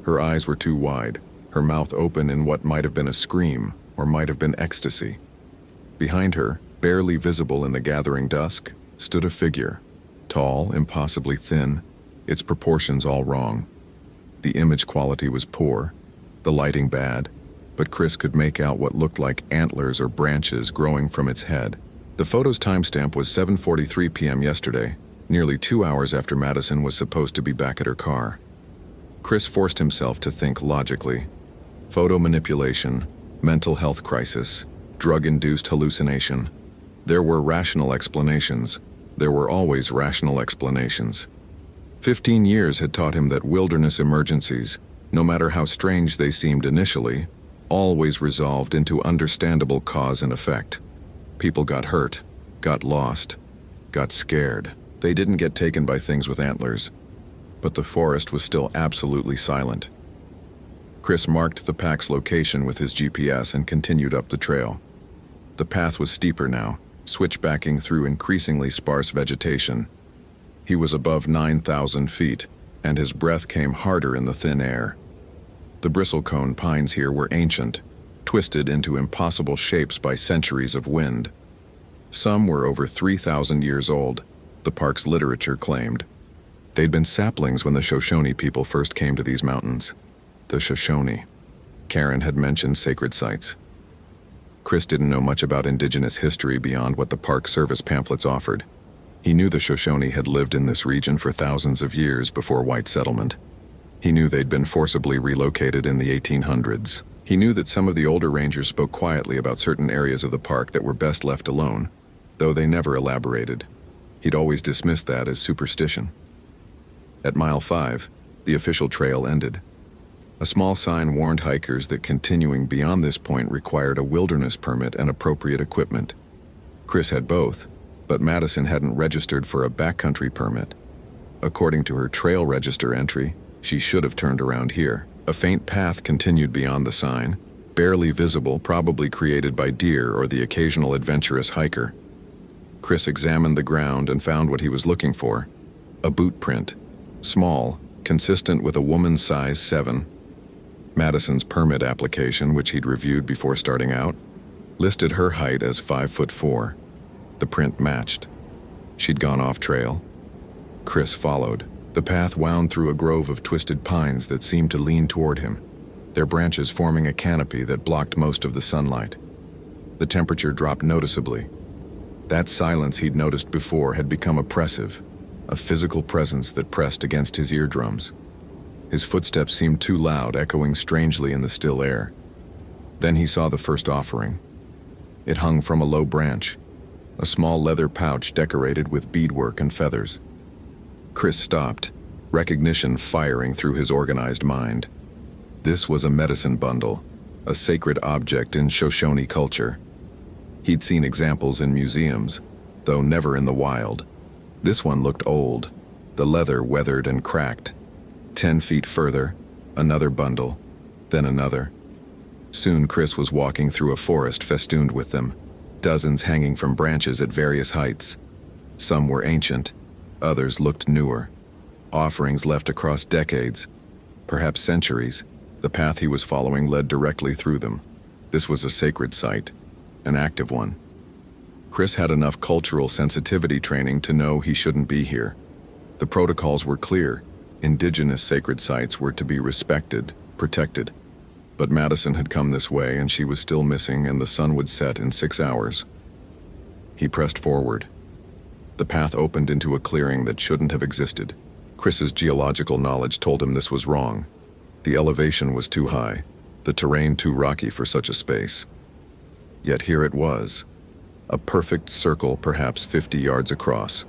Her eyes were too wide, her mouth open in what might have been a scream, or might have been ecstasy. Behind her, barely visible in the gathering dusk, stood a figure, tall, impossibly thin, its proportions all wrong. The image quality was poor, the lighting bad, but Chris could make out what looked like antlers or branches growing from its head. The photo's timestamp was 7:43 p.m. yesterday, nearly 2 hours after Madison was supposed to be back at her car. Chris forced himself to think logically. Photo manipulation, mental health crisis, drug-induced hallucination. There were rational explanations. There were always rational explanations. 15 years had taught him that wilderness emergencies, no matter how strange they seemed initially, always resolved into understandable cause and effect. People got hurt, got lost, got scared. They didn't get taken by things with antlers, but the forest was still absolutely silent. Chris marked the pack's location with his GPS and continued up the trail. The path was steeper now, switchbacking through increasingly sparse vegetation. He was above 9,000 feet, and his breath came harder in the thin air. The bristlecone pines here were ancient, twisted into impossible shapes by centuries of wind. Some were over 3,000 years old, the park's literature claimed. They'd been saplings when the Shoshone people first came to these mountains. The Shoshone. Karen had mentioned sacred sites. Chris didn't know much about indigenous history beyond what the Park Service pamphlets offered. He knew the Shoshone had lived in this region for thousands of years before white settlement. He knew they'd been forcibly relocated in the 1800s. He knew that some of the older rangers spoke quietly about certain areas of the park that were best left alone, though they never elaborated. He'd always dismissed that as superstition. At mile 5, the official trail ended. A small sign warned hikers that continuing beyond this point required a wilderness permit and appropriate equipment. Chris had both, but Madison hadn't registered for a backcountry permit. According to her trail register entry, she should have turned around here. A faint path continued beyond the sign, barely visible, probably created by deer or the occasional adventurous hiker. Chris examined the ground and found what he was looking for: a boot print, small, consistent with a woman's size 7. Madison's permit application, which he'd reviewed before starting out, listed her height as 5'4". The print matched. She'd gone off trail. Chris followed. The path wound through a grove of twisted pines that seemed to lean toward him, their branches forming a canopy that blocked most of the sunlight. The temperature dropped noticeably. That silence he'd noticed before had become oppressive, a physical presence that pressed against his eardrums. His footsteps seemed too loud, echoing strangely in the still air. Then he saw the first offering. It hung from a low branch, a small leather pouch decorated with beadwork and feathers. Chris stopped, recognition firing through his organized mind. This was a medicine bundle, a sacred object in Shoshone culture. He'd seen examples in museums, though never in the wild. This one looked old, the leather weathered and cracked. 10 feet further, another bundle, then another. Soon Chris was walking through a forest festooned with them, dozens hanging from branches at various heights. Some were ancient, others looked newer. Offerings left across decades, perhaps centuries. The path he was following led directly through them. This was a sacred site, an active one. Chris had enough cultural sensitivity training to know he shouldn't be here. The protocols were clear. Indigenous sacred sites were to be respected, protected. But Madison had come this way and she was still missing, and the sun would set in 6 hours. He pressed forward. The path opened into a clearing that shouldn't have existed. Chris's geological knowledge told him this was wrong. The elevation was too high, the terrain too rocky for such a space. Yet here it was, a perfect circle perhaps 50 yards across,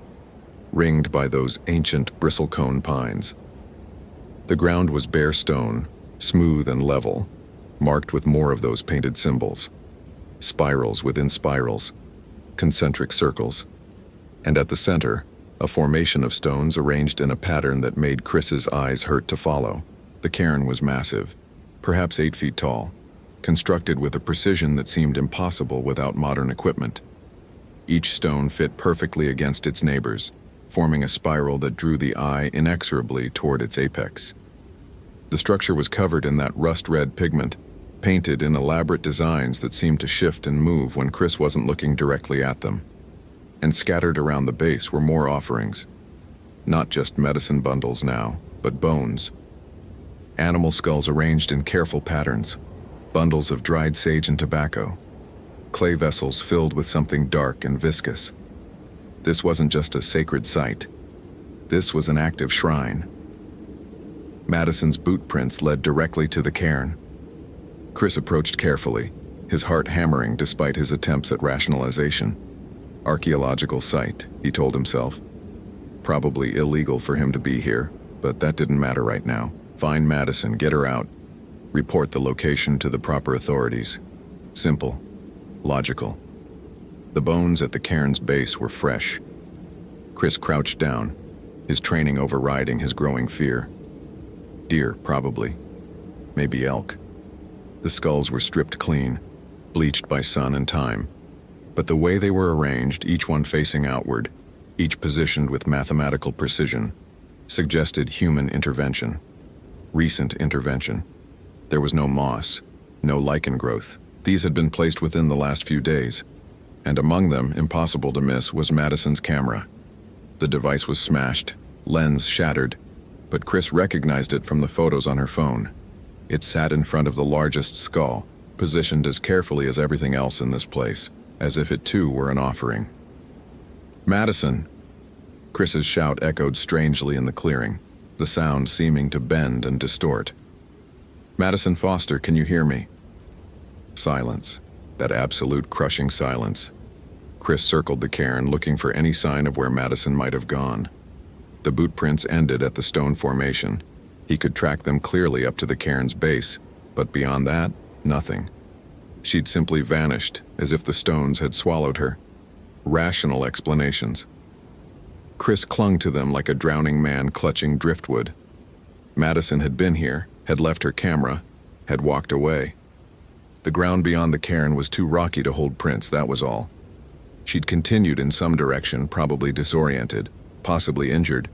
ringed by those ancient bristlecone pines. The ground was bare stone, smooth and level, marked with more of those painted symbols. Spirals within spirals, concentric circles. And at the center, a formation of stones arranged in a pattern that made Chris's eyes hurt to follow. The cairn was massive, perhaps 8 feet tall, constructed with a precision that seemed impossible without modern equipment. Each stone fit perfectly against its neighbors, forming a spiral that drew the eye inexorably toward its apex. The structure was covered in that rust-red pigment, painted in elaborate designs that seemed to shift and move when Chris wasn't looking directly at them. And scattered around the base were more offerings. Not just medicine bundles now, but bones. Animal skulls arranged in careful patterns, bundles of dried sage and tobacco, clay vessels filled with something dark and viscous. This wasn't just a sacred site. This was an active shrine. Madison's boot prints led directly to the cairn. Chris approached carefully, his heart hammering despite his attempts at rationalization. Archaeological site, he told himself. Probably illegal for him to be here, but that didn't matter right now. Find Madison, get her out. Report the location to the proper authorities. Simple. Logical. The bones at the cairn's base were fresh. Chris crouched down, his training overriding his growing fear. Deer, probably. Maybe elk. The skulls were stripped clean, bleached by sun and time. But the way they were arranged, each one facing outward, each positioned with mathematical precision, suggested human intervention. Recent intervention. There was no moss, no lichen growth. These had been placed within the last few days. And among them, impossible to miss, was Madison's camera. The device was smashed, lens shattered, but Chris recognized it from the photos on her phone. It sat in front of the largest skull, positioned as carefully as everything else in this place, as if it too were an offering. Madison! Chris's shout echoed strangely in the clearing, the sound seeming to bend and distort. Madison Foster, can you hear me? Silence. That absolute crushing silence. Chris circled the cairn, looking for any sign of where Madison might have gone. The boot prints ended at the stone formation. He could track them clearly up to the cairn's base, but beyond that, nothing. She'd simply vanished, as if the stones had swallowed her. Rational explanations. Chris clung to them like a drowning man clutching driftwood. Madison had been here, had left her camera, had walked away. The ground beyond the cairn was too rocky to hold prints, that was all. She'd continued in some direction, probably disoriented, possibly injured.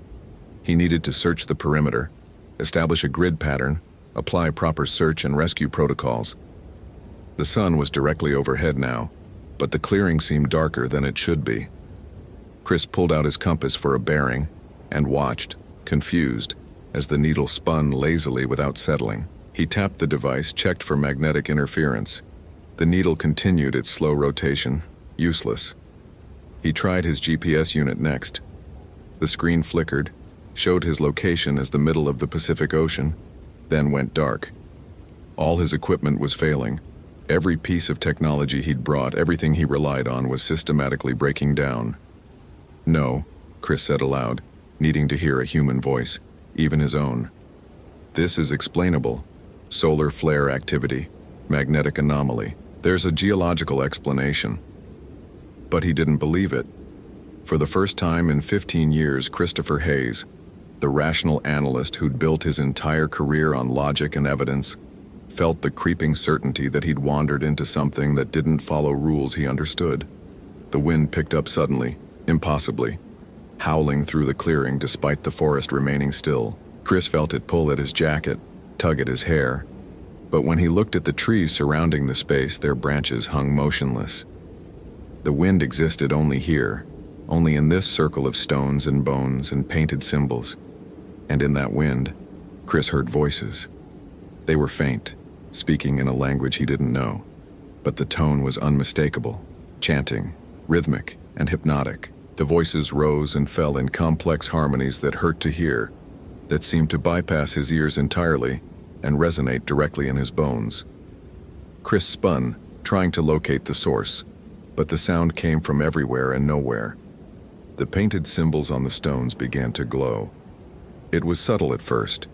He needed to search the perimeter, establish a grid pattern, apply proper search and rescue protocols. The sun was directly overhead now, but the clearing seemed darker than it should be. Chris pulled out his compass for a bearing and watched, confused, as the needle spun lazily without settling. He tapped the device, checked for magnetic interference. The needle continued its slow rotation, useless. He tried his GPS unit next. The screen flickered, showed his location as the middle of the Pacific Ocean, then went dark. All his equipment was failing. Every piece of technology he'd brought, everything he relied on, was systematically breaking down. "No," Chris said aloud, needing to hear a human voice, even his own. "This is explainable. Solar flare activity, magnetic anomaly. There's a geological explanation." But he didn't believe it. For the first time in 15 years, Christopher Hayes, the rational analyst who'd built his entire career on logic and evidence, felt the creeping certainty that he'd wandered into something that didn't follow rules he understood. The wind picked up suddenly, impossibly, howling through the clearing despite the forest remaining still. Chris felt it pull at his jacket, tug at his hair. But when he looked at the trees surrounding the space, their branches hung motionless. The wind existed only here, only in this circle of stones and bones and painted symbols. And in that wind, Chris heard voices. They were faint, speaking in a language he didn't know, but the tone was unmistakable, chanting, rhythmic and hypnotic. The voices rose and fell in complex harmonies that hurt to hear, that seemed to bypass his ears entirely and resonate directly in his bones. Chris spun, trying to locate the source, but the sound came from everywhere and nowhere. The painted symbols on the stones began to glow. It was subtle at first,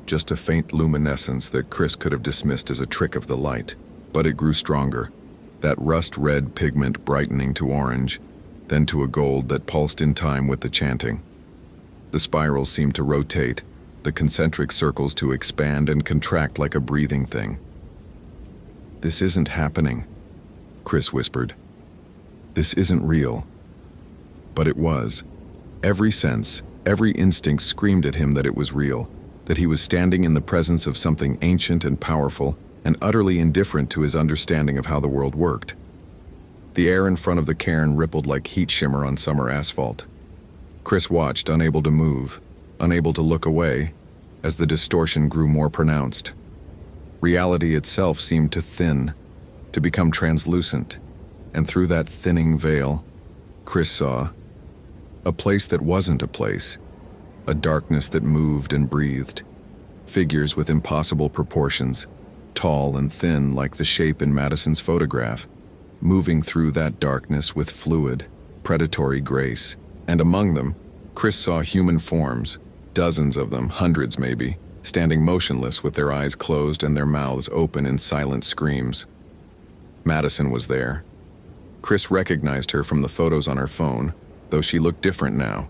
just a faint luminescence that Chris could have dismissed as a trick of the light, but it grew stronger, that rust-red pigment brightening to orange, then to a gold that pulsed in time with the chanting. The spirals seemed to rotate, the concentric circles to expand and contract like a breathing thing. "This isn't happening," Chris whispered. "This isn't real." But it was. Every sense, every instinct screamed at him that it was real, that he was standing in the presence of something ancient and powerful and utterly indifferent to his understanding of how the world worked. The air in front of the cairn rippled like heat shimmer on summer asphalt. Chris watched, unable to move, unable to look away, as the distortion grew more pronounced. Reality itself seemed to thin, to become translucent, and through that thinning veil, Chris saw a place that wasn't a place, a darkness that moved and breathed, figures with impossible proportions, tall and thin like the shape in Madison's photograph, moving through that darkness with fluid, predatory grace. And among them, Chris saw human forms, dozens of them, hundreds maybe, standing motionless with their eyes closed and their mouths open in silent screams. Madison was there. Chris recognized her from the photos on her phone, though she looked different now.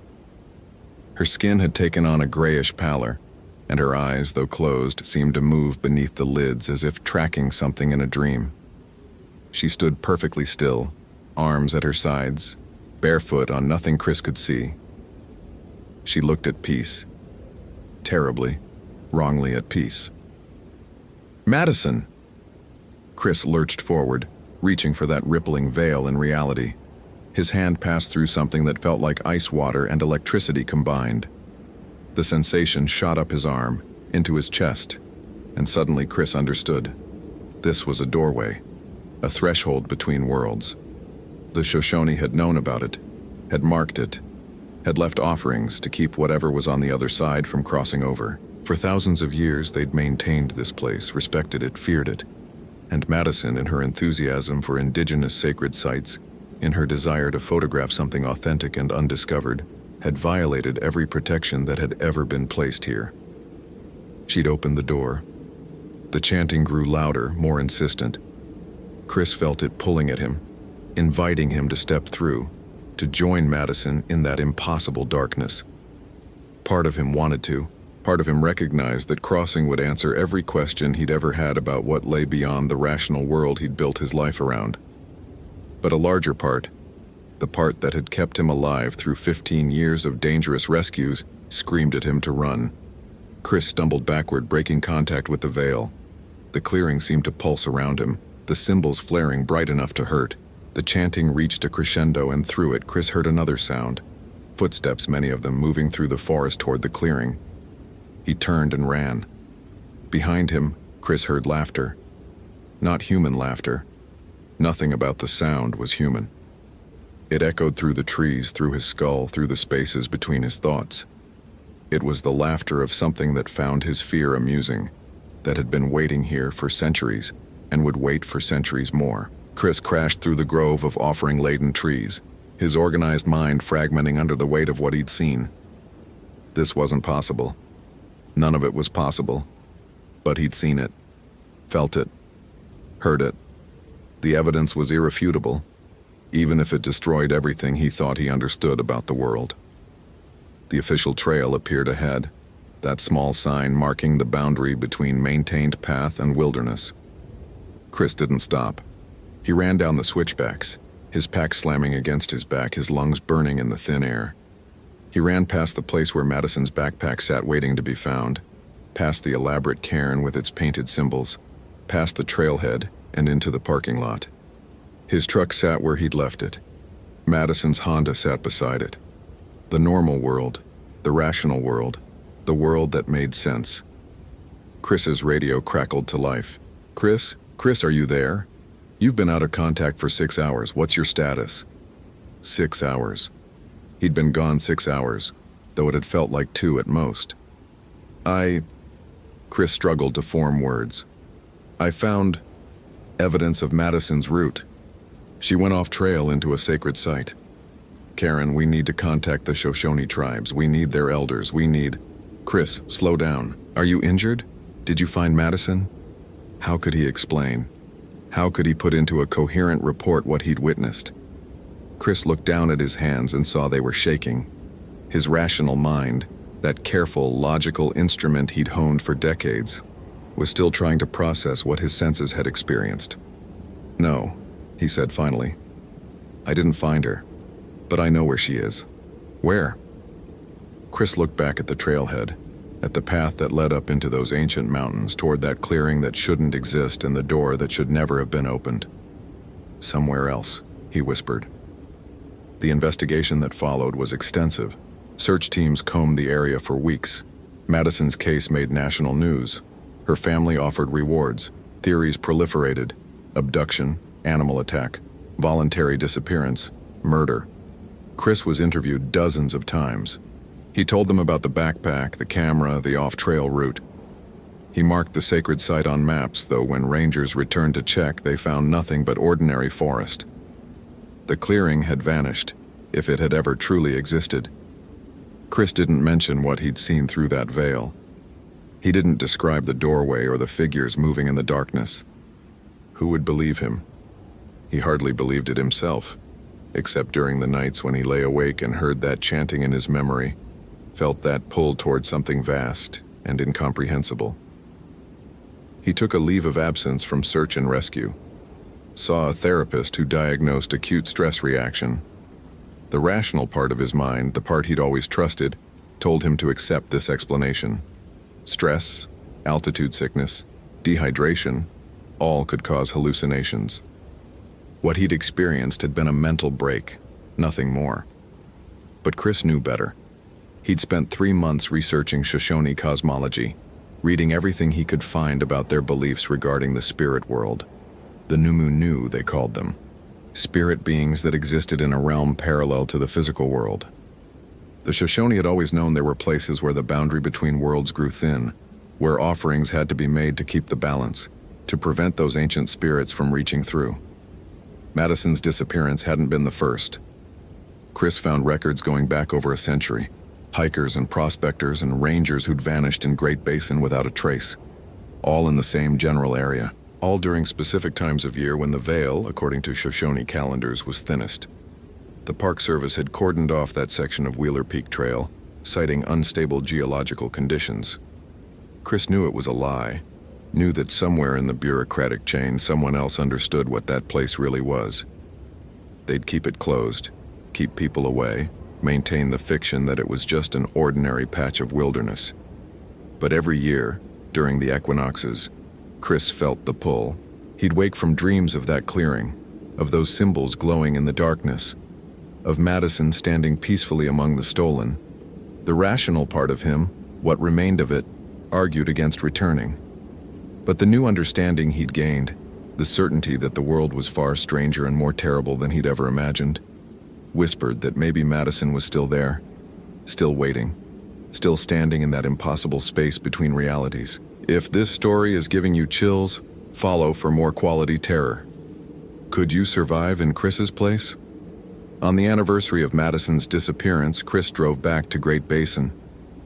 Her skin had taken on a grayish pallor, and her eyes, though closed, seemed to move beneath the lids as if tracking something in a dream. She stood perfectly still, arms at her sides, barefoot on nothing Chris could see. She looked at peace. Terribly, wrongly at peace. "Madison!" Chris lurched forward, reaching for that rippling veil in reality. His hand passed through something that felt like ice water and electricity combined. The sensation shot up his arm, into his chest, and suddenly Chris understood. This was a doorway, a threshold between worlds. The Shoshone had known about it, had marked it, had left offerings to keep whatever was on the other side from crossing over. For thousands of years they'd maintained this place, respected it, feared it. And Madison, in her enthusiasm for indigenous sacred sites, in her desire to photograph something authentic and undiscovered, had violated every protection that had ever been placed here. She'd opened the door. The chanting grew louder, more insistent. Chris felt it pulling at him, inviting him to step through, to join Madison in that impossible darkness. Part of him wanted to. Part of him recognized that crossing would answer every question he'd ever had about what lay beyond the rational world he'd built his life around. But a larger part, the part that had kept him alive through 15 years of dangerous rescues, screamed at him to run. Chris stumbled backward, breaking contact with the veil. The clearing seemed to pulse around him, the symbols flaring bright enough to hurt. The chanting reached a crescendo, and through it, Chris heard another sound. Footsteps, many of them, moving through the forest toward the clearing. He turned and ran. Behind him, Chris heard laughter. Not human laughter. Nothing about the sound was human. It echoed through the trees, through his skull, through the spaces between his thoughts. It was the laughter of something that found his fear amusing, that had been waiting here for centuries, and would wait for centuries more. Chris crashed through the grove of offering-laden trees, his organized mind fragmenting under the weight of what he'd seen. This wasn't possible. None of it was possible. But he'd seen it, felt it, heard it. The evidence was irrefutable, even if it destroyed everything he thought he understood about the world. The official trail appeared ahead, that small sign marking the boundary between maintained path and wilderness. Chris didn't stop. He ran down the switchbacks, his pack slamming against his back, his lungs burning in the thin air. He ran past the place where Madison's backpack sat waiting to be found, past the elaborate cairn with its painted symbols, past the trailhead and into the parking lot. His truck sat where he'd left it. Madison's Honda sat beside it. The normal world, the rational world, the world that made sense. Chris's radio crackled to life. Chris, are you there? You've been out of contact for 6 hours. What's your status? 6 hours. He'd been gone 6 hours, though it had felt like 2 at most. Chris struggled to form words. I found evidence of Madison's route. She went off trail into a sacred site. Karen, we need to contact the Shoshone tribes. We need their elders. Chris, slow down. Are you injured? Did you find Madison? How could he explain? How could he put into a coherent report what he'd witnessed? Chris looked down at his hands and saw they were shaking. His rational mind, that careful, logical instrument he'd honed for decades, was still trying to process what his senses had experienced. No, he said finally. I didn't find her, but I know where she is. Where? Chris looked back at the trailhead, at the path that led up into those ancient mountains toward that clearing that shouldn't exist and the door that should never have been opened. Somewhere else, he whispered. The investigation that followed was extensive. Search teams combed the area for weeks. Madison's case made national news. Her family offered rewards. Theories proliferated. Abduction, animal attack, voluntary disappearance, murder. Chris was interviewed dozens of times. He told them about the backpack, the camera, the off-trail route. He marked the sacred site on maps, though when rangers returned to check, they found nothing but ordinary forest. The clearing had vanished, if it had ever truly existed. Chris didn't mention what he'd seen through that veil. He didn't describe the doorway or the figures moving in the darkness. Who would believe him? He hardly believed it himself, except during the nights when he lay awake and heard that chanting in his memory, felt that pull toward something vast and incomprehensible. He took a leave of absence from search and rescue, saw a therapist who diagnosed acute stress reaction. The rational part of his mind, the part he'd always trusted, told him to accept this explanation. Stress, altitude sickness, dehydration, all could cause hallucinations. What he'd experienced had been a mental break, nothing more. But Chris knew better. He'd spent 3 months researching Shoshone cosmology, reading everything he could find about their beliefs regarding the spirit world. The Numu, they called them. Spirit beings that existed in a realm parallel to the physical world. The Shoshone had always known there were places where the boundary between worlds grew thin, where offerings had to be made to keep the balance, to prevent those ancient spirits from reaching through. Madison's disappearance hadn't been the first. Chris found records going back over a century. Hikers and prospectors and rangers who'd vanished in Great Basin without a trace, all in the same general area, all during specific times of year when the veil, according to Shoshone calendars, was thinnest. The Park Service had cordoned off that section of Wheeler Peak Trail, citing unstable geological conditions. Chris knew it was a lie, knew that somewhere in the bureaucratic chain someone else understood what that place really was. They'd keep it closed, keep people away, maintain the fiction that it was just an ordinary patch of wilderness. But every year, during the equinoxes, Chris felt the pull. He'd wake from dreams of that clearing, of those symbols glowing in the darkness, of Madison standing peacefully among the stolen. The rational part of him, what remained of it, argued against returning. But the new understanding he'd gained, the certainty that the world was far stranger and more terrible than he'd ever imagined, whispered that maybe Madison was still there, still waiting, still standing in that impossible space between realities. If this story is giving you chills, follow for more quality terror. Could you survive in Chris's place? On the anniversary of Madison's disappearance, Chris drove back to Great Basin.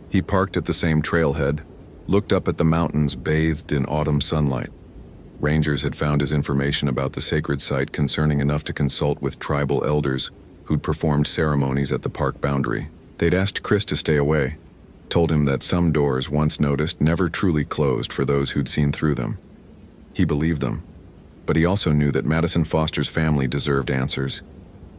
He parked at the same trailhead, looked up at the mountains bathed in autumn sunlight. Rangers had found his information about the sacred site concerning enough to consult with tribal elders who'd performed ceremonies at the park boundary. They'd asked Chris to stay away, told him that some doors once noticed never truly closed for those who'd seen through them. He believed them, but he also knew that Madison Foster's family deserved answers,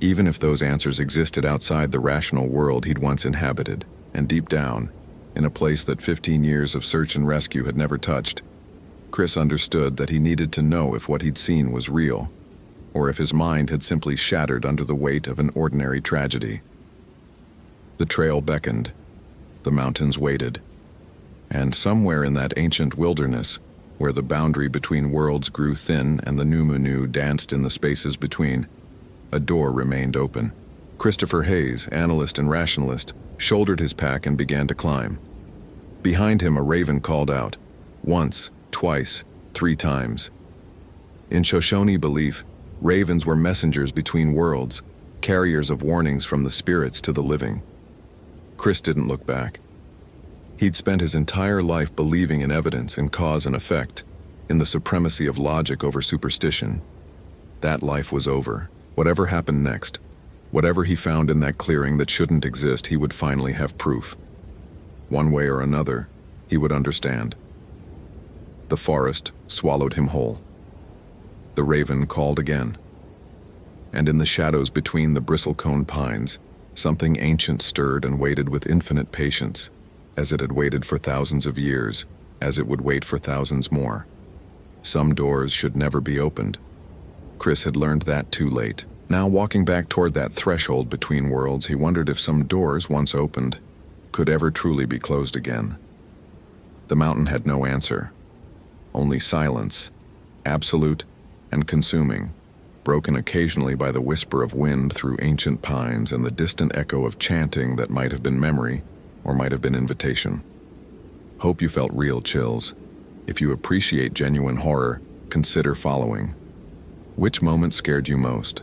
even if those answers existed outside the rational world he'd once inhabited, and deep down, in a place that 15 years of search and rescue had never touched. Chris understood that he needed to know if what he'd seen was real, or if his mind had simply shattered under the weight of an ordinary tragedy. The trail beckoned, the mountains waited, and somewhere in that ancient wilderness, where the boundary between worlds grew thin and the Numunu danced in the spaces between, a door remained open. Christopher Hayes, analyst and rationalist, shouldered his pack and began to climb. Behind him, a raven called out, once, twice, 3 times. In Shoshone belief, ravens were messengers between worlds, carriers of warnings from the spirits to the living. Chris didn't look back. He'd spent his entire life believing in evidence and cause and effect, in the supremacy of logic over superstition. That life was over. Whatever happened next, whatever he found in that clearing that shouldn't exist, he would finally have proof. One way or another, he would understand. The forest swallowed him whole. The raven called again. And in the shadows between the bristlecone pines, something ancient stirred and waited with infinite patience, as it had waited for thousands of years, as it would wait for thousands more. Some doors should never be opened. Chris had learned that too late. Now, walking back toward that threshold between worlds, he wondered if some doors, once opened, could ever truly be closed again. The mountain had no answer. Only silence, absolute and consuming, broken occasionally by the whisper of wind through ancient pines and the distant echo of chanting that might have been memory or might have been invitation. Hope you felt real chills. If you appreciate genuine horror, consider following. Which moment scared you most?